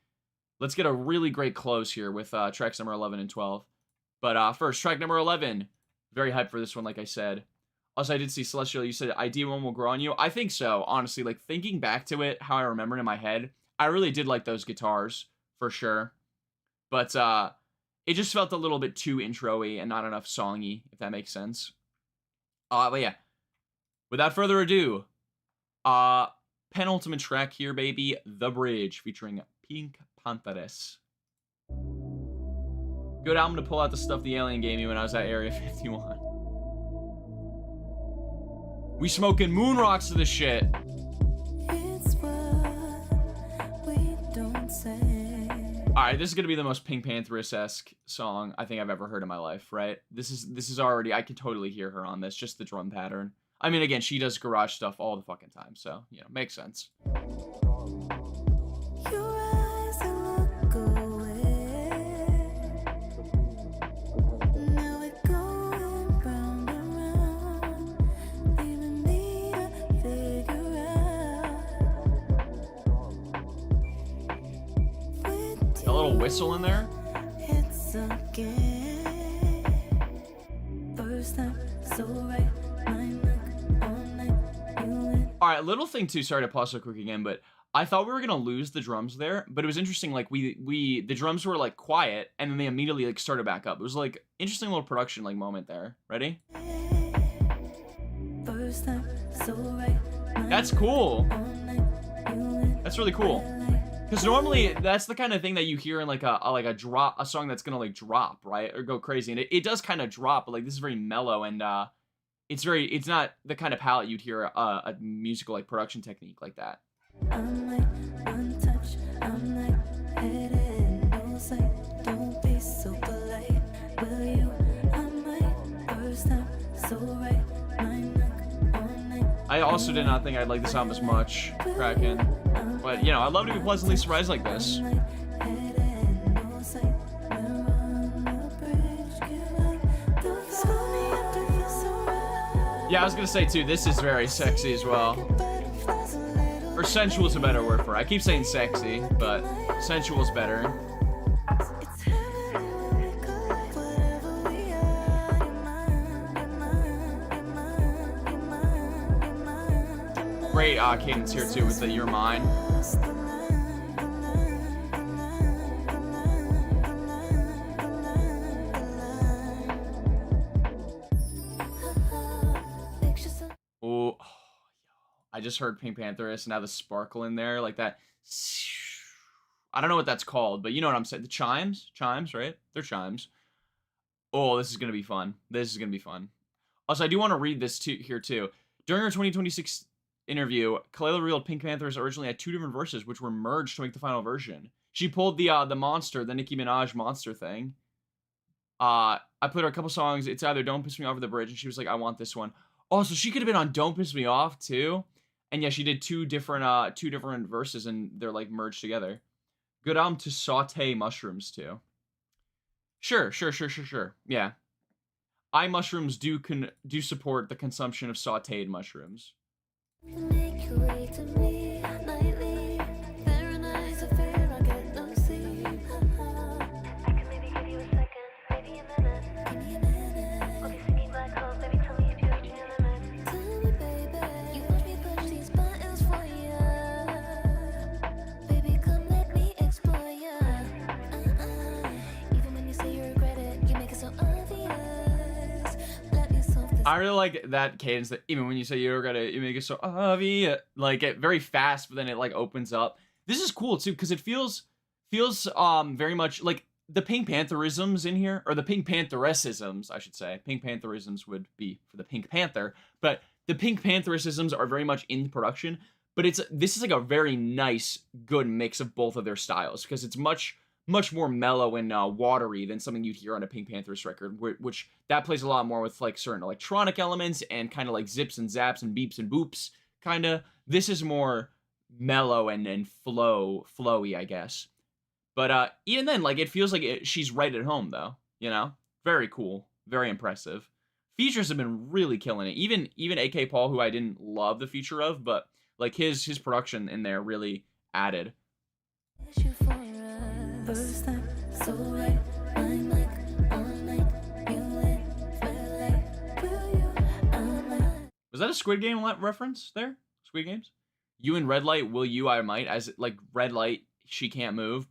Let's get a really great close here with tracks number 11 and 12. But first, track number 11. Very hyped for this one, like I said. Also, I did see Celestial, you said Idea One Will Grow on You. I think so, honestly. Like, thinking back to it, how I remember it in my head, I really did like those guitars, for sure. But it just felt a little bit too intro-y and not enough song-y, if that makes sense. But yeah, without further ado, penultimate track here, baby, The Bridge, featuring Pink Panthers. Good album to pull out the stuff the alien gave me when I was at Area 51. We smoking moon rocks to this shit. It's what we don't say. Alright, this is gonna be the most Pink Panthers-esque song I think I've ever heard in my life, right? This is already, I can totally hear her on this, just the drum pattern. I mean, again, she does garage stuff all the fucking time, so, makes sense. Your eyes look away. Now we're going round and round. Even need to figure out. A little whistle in there. It's a game. First time, so right. My neck, all night, you win. Alright, little thing too, sorry to pause so quick again, but I thought we were gonna lose the drums there, but it was interesting, like, the drums were, like, quiet, and then they immediately, like, started back up. It was, like, interesting little production, like, moment there. Ready? First time, so right. That's cool. All night, you win. That's really cool. Because normally, that's the kind of thing that you hear in, like, a song that's gonna, like, drop, right? Or go crazy. And it does kind of drop, but, like, this is very mellow, and, it's not the kind of palette you'd hear a musical, like, production technique like that. I'm like untouched, I'm like headed no sight. Don't be so polite, will you? I'm like first time, so right. My neck, all night. I also did not think I'd like this album as much, Kraken. But, I love to be pleasantly surprised like this. I'm like headed no sight. We're on the bridge, give up. Don't follow me up to feel so right. Yeah, I was gonna say, too, this is very sexy as well. Butterflies a little. Or sensual is a better word for it. I keep saying sexy, but sensual is better. It's heavenly when we collide. Whatever we are, you're mine, you're mine, you're mine, you're mine, you're mine. Great cadence here, too, with the You're Mine. Oh, I just heard Pink Pantheress, and now the sparkle in there, like that. I don't know what that's called, but you know what I'm saying. The chimes? Chimes, right? They're chimes. Oh, this is going to be fun. This is going to be fun. Also, I do want to read this here, too. During her 2026 interview, KELELA revealed Pink Pantheress originally had 2 different verses, which were merged to make the final version. She pulled the monster, the Nicki Minaj monster thing. I put her a couple songs. It's either Don't Piss Me Off or The Bridge, and she was like, I want this one. Oh, so she could have been on Don't Piss Me Off, too? And yeah, she did two different verses, and they're, like, merged together. Good album to saute mushrooms, too. Sure. Yeah. Mushrooms do support the consumption of sauteed mushrooms. Make your way to me nightly. Paranoia's a fear, I get no sleep. I can maybe give you a second, maybe a minute. Give me a minute. Okay, see me black holes, baby, tell me if you reach your limit. Tell me, baby, you watch me push these buttons for you. Baby, come let me explore you. Even when you say you regret it, you make it so obvious. Let me solve this. I really like that cadence that even when you say you're gonna, you make it so obvious, like it very fast, but then it like opens up. This is cool too because it feels very much like the Pink Pantherisms in here, or the Pink Pantherisms, I should say. Pink Pantherisms would be for the Pink Panther, but the Pink Pantherisms are very much in production. But this is like a very nice, good mix of both of their styles because it's much more mellow and watery than something you'd hear on a Pink Panthers record, which that plays a lot more with like certain electronic elements and kind of like zips and zaps and beeps and boops. Kind of. This is more mellow and flowy, I guess. But even then, like it feels like she's right at home though. You know, very cool, very impressive. Features have been really killing it. Even AK Paul, who I didn't love the feature of, but like his production in there really added. First time, so right, I'm like, all night, you lit, feel like, will you, I'm like. Was that a Squid Game reference there? Squid Games? You in red light, will you, I might, as like red light, she can't move,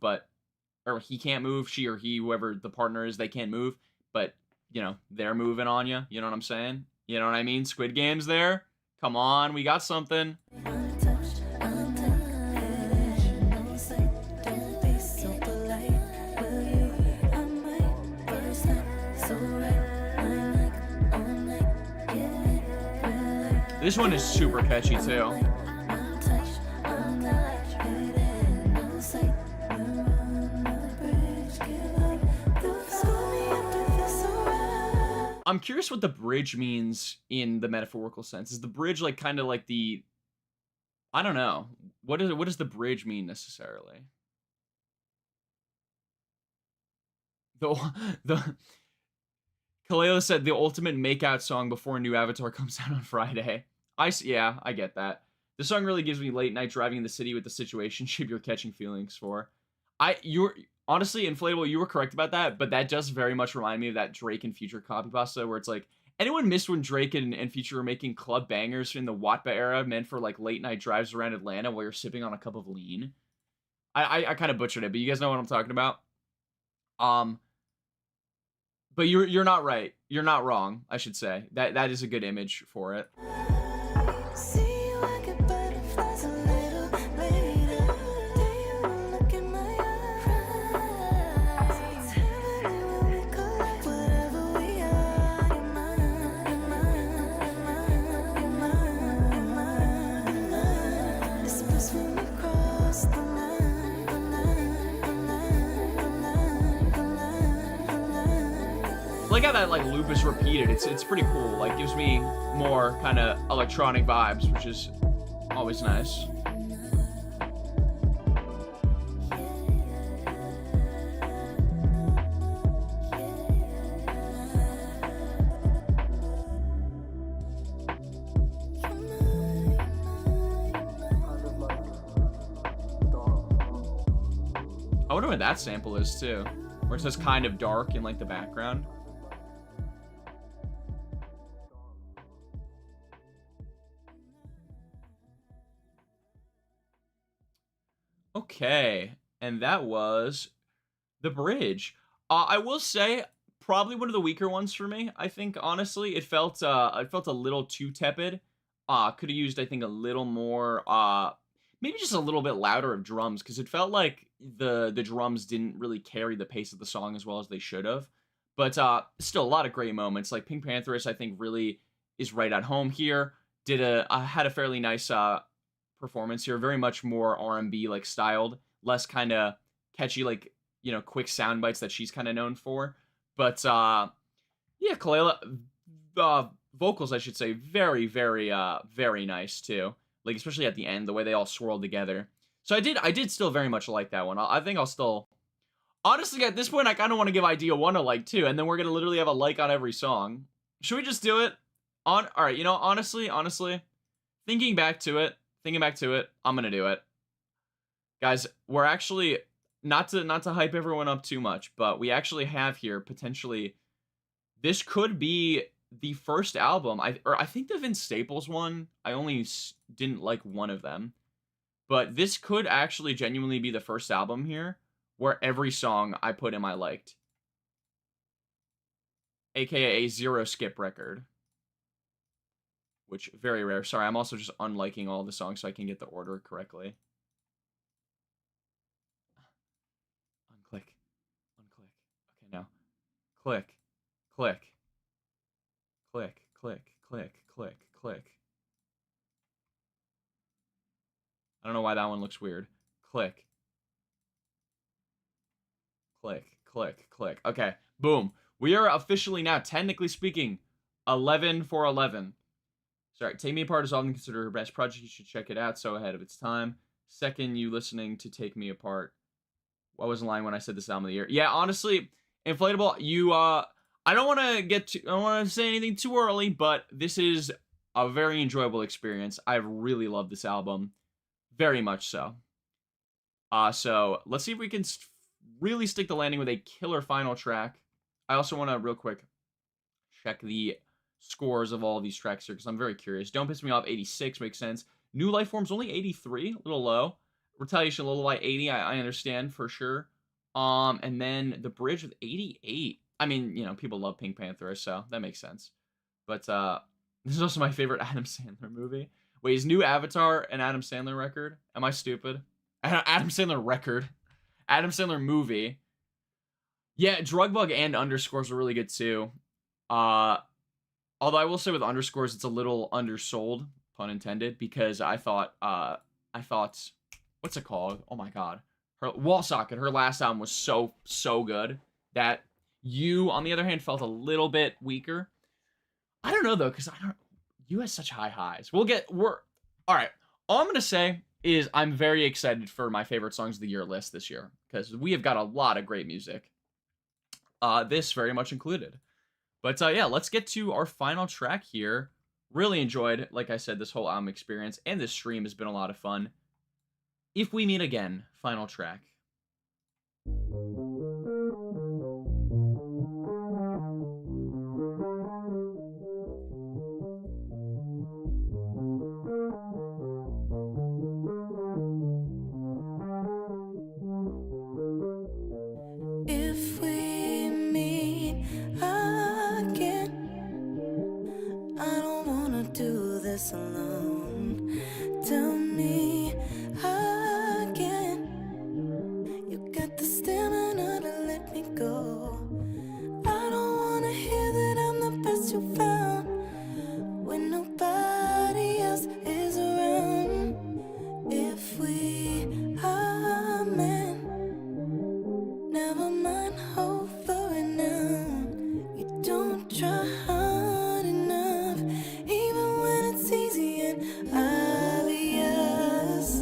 or he can't move, she or he, whoever the partner is, they can't move, but, you know, they're moving on you, you know what I'm saying? You know what I mean? Squid Games there? Come on, we got something. This one is super catchy too. I'm curious what the bridge means in the metaphorical sense. Is the bridge like kind of like the, I don't know. What does the bridge mean necessarily? The KELELA said the ultimate makeout song before new Avatar comes out on Friday. Yeah, I get that. The song really gives me late night driving in the city with the situationship you're catching feelings for. You're honestly, Inflatable, you were correct about that, but that does very much remind me of that Drake and Future copy pasta where it's like, anyone missed when Drake and Future were making club bangers in the Wattba era meant for like late night drives around Atlanta while you're sipping on a cup of lean? I kind of butchered it, but you guys know what I'm talking about. But you're not right. You're not wrong, I should say. That is a good image for it. I like how that like loop is repeated. It's pretty cool. Like gives me more kind of electronic vibes, which is always nice. I wonder what that sample is too, where it says kind of dark in like the background. Okay, and that was the bridge. I will say probably one of the weaker ones for me. I think honestly, it felt a little too tepid. Could have used I think a little more maybe just a little bit louder of drums because it felt like the drums didn't really carry the pace of the song as well as they should have. But still a lot of great moments. Like Pink Pantheress I think really is right at home here. Had a fairly nice performance here, very much more R&B like styled, less kind of catchy like, you know, quick sound bites that she's kind of known for. But yeah, KELELA vocals I should say very very nice too. Like especially at the end, the way they all swirled together. So I did still very much like that one. I think I'll still, honestly at this point I kind of want to give Idea 1 a like too, and then we're gonna literally have a like on every song. Should we just do it? All right, you know, honestly, thinking back to it, I'm gonna do it. Guys, we're actually, not to hype everyone up too much, but we actually have here potentially, this could be the first album. I think the Vince Staples one, I only didn't like one of them, but this could actually genuinely be the first album here where every song I put in my liked, aka a zero skip record. Which, very rare. Sorry, I'm also just unliking all the songs so I can get the order correctly. click, click, click, click, click, click, click. I don't know why that one looks weird. Click, click, click, click. Okay, boom. We are officially now, technically speaking, 11 for 11. Sorry, Take Me Apart is often considered her best project. You should check it out. So ahead of its time. Second, you listening to Take Me Apart. I wasn't lying when I said this album of the year. Yeah, honestly, Inflatable, I don't want to say anything too early, but this is a very enjoyable experience. I've really loved this album. Very much so. So let's see if we can really stick the landing with a killer final track. I also want to real quick check the scores of all these tracks here because I'm very curious. Don't Piss Me Off, 86 makes sense. New Life Form's only 83, a little low. Retaliation, a little light, 80. I understand for sure. And then the bridge with 88. I mean, you know, people love Pink Panther, so that makes sense. But this is also my favorite Adam Sandler movie. Wait, is New Avatar an Adam Sandler record? Am I stupid? Adam Sandler record. Adam Sandler movie. Yeah, Drug Bug and Underscores are really good too. Although I will say with Underscores, it's a little undersold, pun intended, because I thought, what's it called? Oh my god. Her Wall Socket, her last album was so good that You, on the other hand, felt a little bit weaker. I don't know though, because You has such high highs. All right. All I'm gonna say is I'm very excited for my favorite songs of the year list this year because we have got a lot of great music. This very much included. But yeah, let's get to our final track here. Really enjoyed, like I said, this whole album experience, and this stream has been a lot of fun. If We Meet Again, final track. If we meet again, I don't wanna do this alone. Tell me again, you got the stamina to let me go. I don't wanna hear that I'm the best you found when nobody else is around. If we are meant, never mind over and now. You don't try hard enough, even when it's easy and obvious.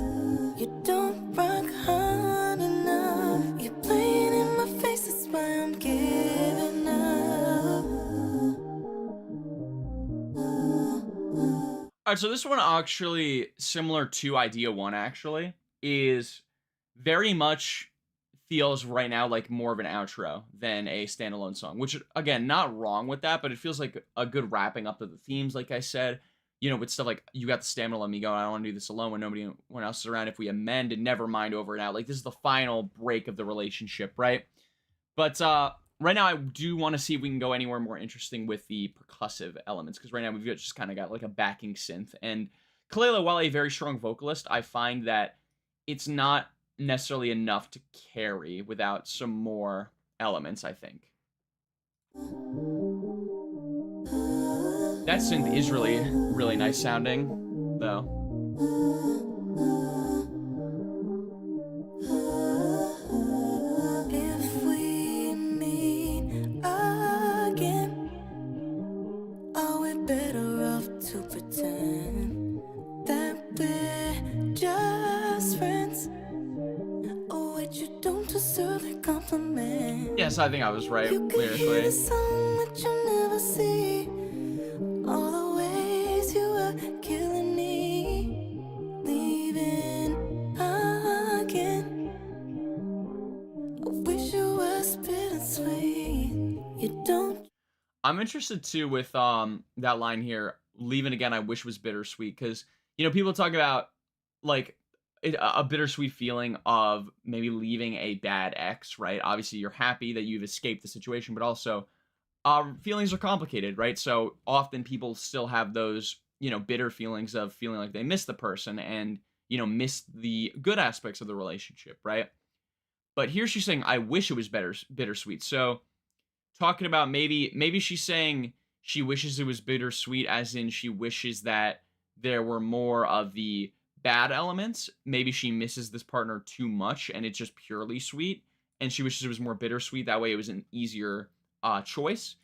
You don't rock hard enough. You're playing in my face, that's why I'm giving up. Alright, so this one actually, similar to Idea 1 actually, is very much feels right now like more of an outro than a standalone song, which again, not wrong with that, but it feels like a good wrapping up of the themes, like I said, you know, with stuff like you got the stamina, let me go, I don't want to do this alone when nobody else is around, if we amend and never mind over and out, like this is the final break of the relationship, right? But right now I do want to see if we can go anywhere more interesting with the percussive elements, because right now we've just kind of got like a backing synth, and KELELA, while a very strong vocalist, I find that it's not necessarily enough to carry without some more elements, I think. That synth is really nice sounding, though. If we meet again, are we better off to pretend that we're just friends? Oh wait, you don't deserve a compliment. Yes, I think I was right You can hear the lyrically. song, but you never see all the ways you are killing me. Leaving again. I wish you were spitting sweet. You don't. I'm interested too with that line here, leaving again I wish was bittersweet, because you know people talk about like a bittersweet feeling of maybe leaving a bad ex, right? Obviously you're happy that you've escaped the situation, but also feelings are complicated, right? So often people still have those, you know, bitter feelings of feeling like they miss the person and, you know, miss the good aspects of the relationship, right? But here she's saying, I wish it was bittersweet. So talking about maybe she's saying she wishes it was bittersweet, as in she wishes that there were more of the bad elements. Maybe she misses this partner too much and it's just purely sweet, and she wishes it was more bittersweet. That way it was an easier choice.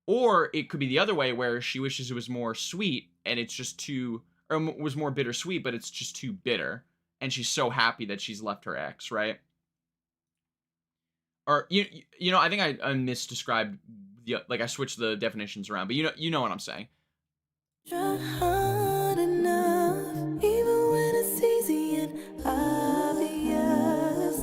Or it could be the other way where she wishes it was more sweet and it's just too, or was more bittersweet, but it's just too bitter. And she's so happy that she's left her ex, right? Or I think I misdescribed like I switched the definitions around, but you know what I'm saying. Try hard enough, even when it's easy and obvious.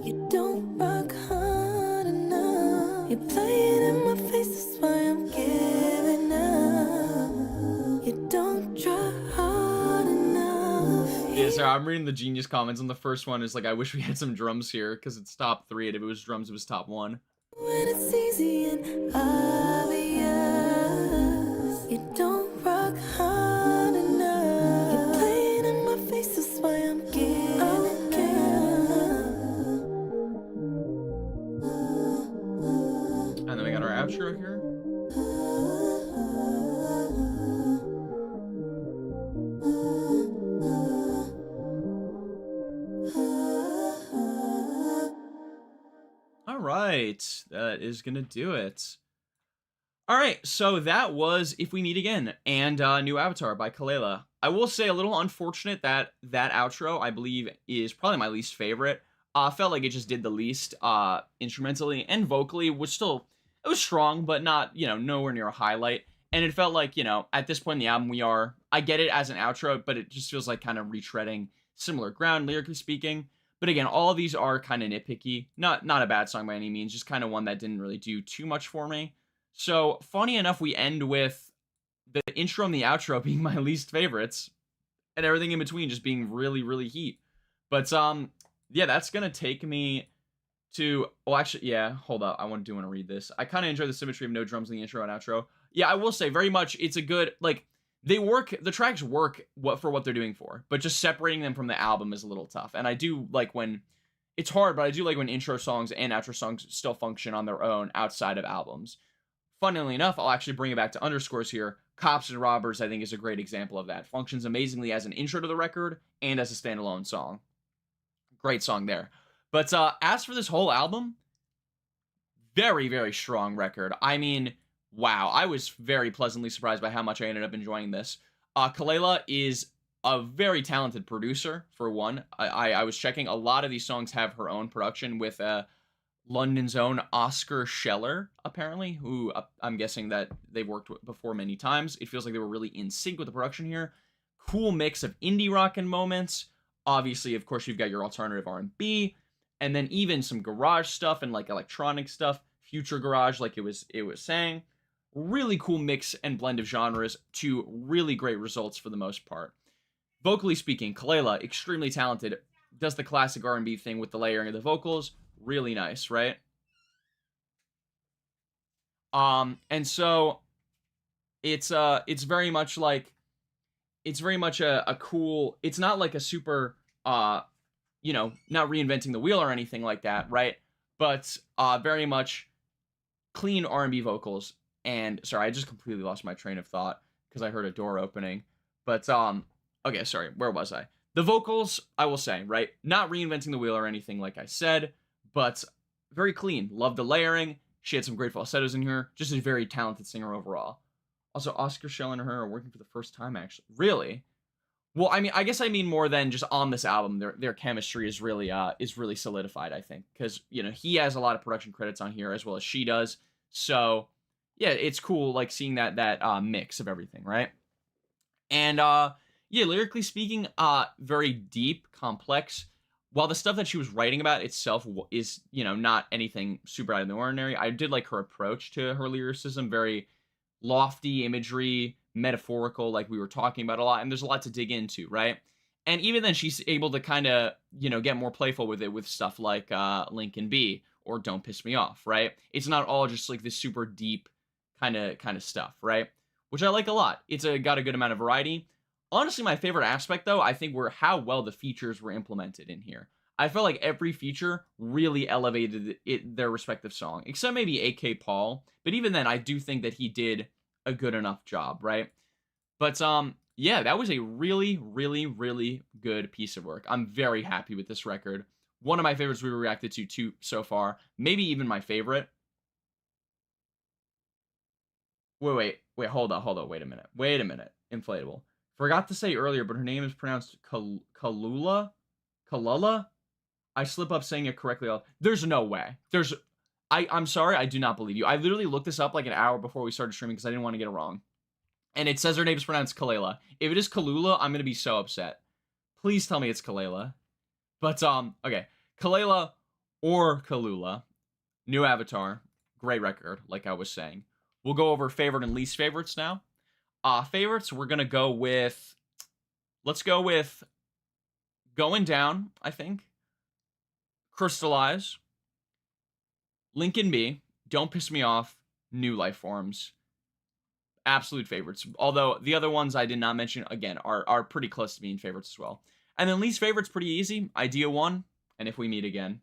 You don't work hard enough. You're playing in my face, that's why I'm giving up. You don't try hard enough. Yeah, so I'm reading the genius comments, and the first one is like, I wish we had some drums here because it's top 3, and if it was drums, it was top 1. When it's easy and obvious, you don't work hard enough. You're playing in my face, that's why I'm giving And then we got our outro here. All right, that is gonna do it. All right, so that was If We Meet Again and New Avatar by KELELA. I will say a little unfortunate that that outro, I believe, is probably my least favorite. Felt like it just did the least instrumentally and vocally. It was strong, but not, nowhere near a highlight. And it felt like, at this point in the album, I get it as an outro, but it just feels like kind of retreading similar ground, lyrically speaking. But again, all of these are kind of nitpicky. Not a bad song by any means, just kind of one that didn't really do too much for me. So, funny enough, we end with the intro and the outro being my least favorites, and everything in between just being really, really heat. But, yeah, that's gonna take me to, well, actually, yeah, hold up, I want to read this. I kind of enjoy the symmetry of no drums in the intro and outro. Yeah, I will say, very much, it's a good, like, the tracks work for what they're doing for, but just separating them from the album is a little tough. And I do like when, it's hard, but I do like when intro songs and outro songs still function on their own outside of albums. Funnily enough, I'll actually bring it back to underscores here. Cops and Robbers, I think, is a great example of that. Functions amazingly as an intro to the record and as a standalone song. Great song there. But as for this whole album, very, very strong record. I mean, wow, I was very pleasantly surprised by how much I ended up enjoying this. KELELA is a very talented producer, for one. I was checking, a lot of these songs have her own production with London's own Oscar Scheller, apparently, who I'm guessing that they've worked with before many times. It feels like they were really in sync with the production here. Cool mix of indie rock and moments. Obviously, of course, you've got your alternative R&B, and then even some garage stuff and like electronic stuff, future garage, like it was saying. Really cool mix and blend of genres to really great results for the most part. Vocally speaking, KELELA, extremely talented, does the classic R&B thing with the layering of the vocals. Really nice, right? And so it's very much like, it's very much a cool, it's not like a super not reinventing the wheel or anything like that, right? But very much clean R&B vocals. And sorry, I just completely lost my train of thought because I heard a door opening. But okay, sorry, where was I? The vocals, I will say, right? Not reinventing the wheel or anything like I said, but very clean. Love the layering. She had some great falsettos in here. Just a very talented singer overall. Also, Oscar Scheller and her are working for the first time, actually. Really? Well, I mean, I guess I mean more than just on this album. Their chemistry is really solidified, I think, because he has a lot of production credits on here as well as she does. So yeah, it's cool like seeing that mix of everything, right? And yeah, lyrically speaking, very deep, complex. While the stuff that she was writing about itself is, not anything super out of the ordinary, I did like her approach to her lyricism. Very lofty imagery, metaphorical, like we were talking about a lot, and there's a lot to dig into, right? And even then, she's able to kind of, get more playful with it with stuff like Lincoln B or Don't Piss Me Off, right? It's not all just like this super deep kind of stuff, right? Which I like a lot. It's got a good amount of variety. Honestly, my favorite aspect, though, I think were how well the features were implemented in here. I felt like every feature really elevated their respective song, except maybe AK Paul. But even then, I do think that he did a good enough job, right? But yeah, that was a really, really, really good piece of work. I'm very happy with this record. One of my favorites we reacted to so far. Maybe even my favorite. Wait, hold on, wait a minute. Inflatable. Forgot to say earlier, but her name is pronounced Kalula? Kalula? I slip up saying it correctly. There's no way. I'm sorry, I do not believe you. I literally looked this up like an hour before we started streaming because I didn't want to get it wrong. And it says her name is pronounced KELELA. If it is Kalula, I'm gonna be so upset. Please tell me it's KELELA. But okay. KELELA or Kalula. New Avatar. Great record, like I was saying. We'll go over favorite and least favorites now. Favorites, we're gonna go with. Let's go with Going Down, I think. Crystallize. Lincoln B. Don't Piss Me Off. New Life Forms. Absolute favorites. Although the other ones I did not mention, again, are pretty close to being favorites as well. And then least favorites, pretty easy. Idea 1, and If We Meet Again.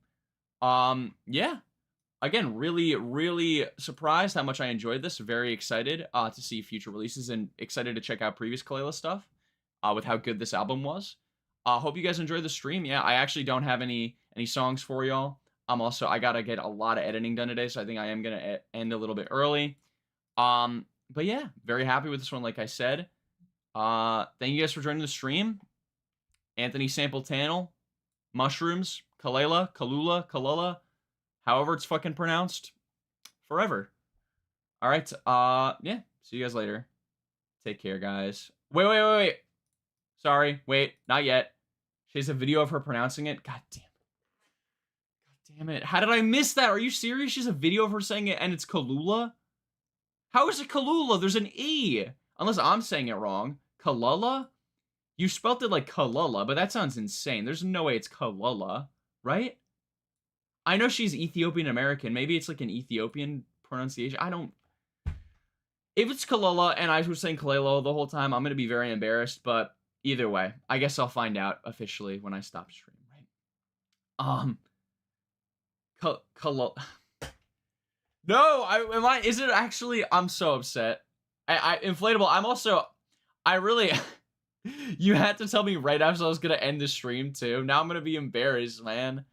Yeah. Again, really, really surprised how much I enjoyed this. Very excited to see future releases and excited to check out previous KELELA stuff with how good this album was. Hope you guys enjoyed the stream. Yeah, I actually don't have any songs for y'all. I gotta get a lot of editing done today, so I think I am gonna end a little bit early. But yeah, very happy with this one, like I said. Thank you guys for joining the stream. Anthony Sample Tannel, Mushrooms, KELELA, Kalula, Kalula, however it's fucking pronounced. Forever. Alright, yeah, see you guys later. Take care, guys. Wait. Sorry, wait, not yet. She has a video of her pronouncing it. God damn it. How did I miss that? Are you serious? She has a video of her saying it and it's Kalula? How is it Kalula? There's an E. Unless I'm saying it wrong. Kalula? You spelt it like Kalula, but that sounds insane. There's no way it's Kalula, right? I know she's Ethiopian American. Maybe it's like an Ethiopian pronunciation. I don't... If it's Kalula and I was saying KELELA the whole time, I'm going to be very embarrassed, but either way, I guess I'll find out officially when I stop stream, right? Kalula... No, is it actually? I'm so upset. Inflatable, I really, you had to tell me right after I was going to end the stream too. Now I'm going to be embarrassed, man.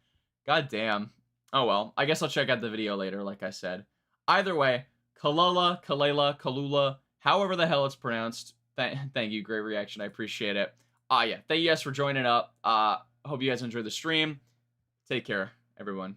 God damn. Oh well, I guess I'll check out the video later, like I said. Either way, KELELA, Kalula, however the hell it's pronounced. Thank you, great reaction, I appreciate it. Yeah, thank you guys for joining up. Hope you guys enjoyed the stream. Take care, everyone.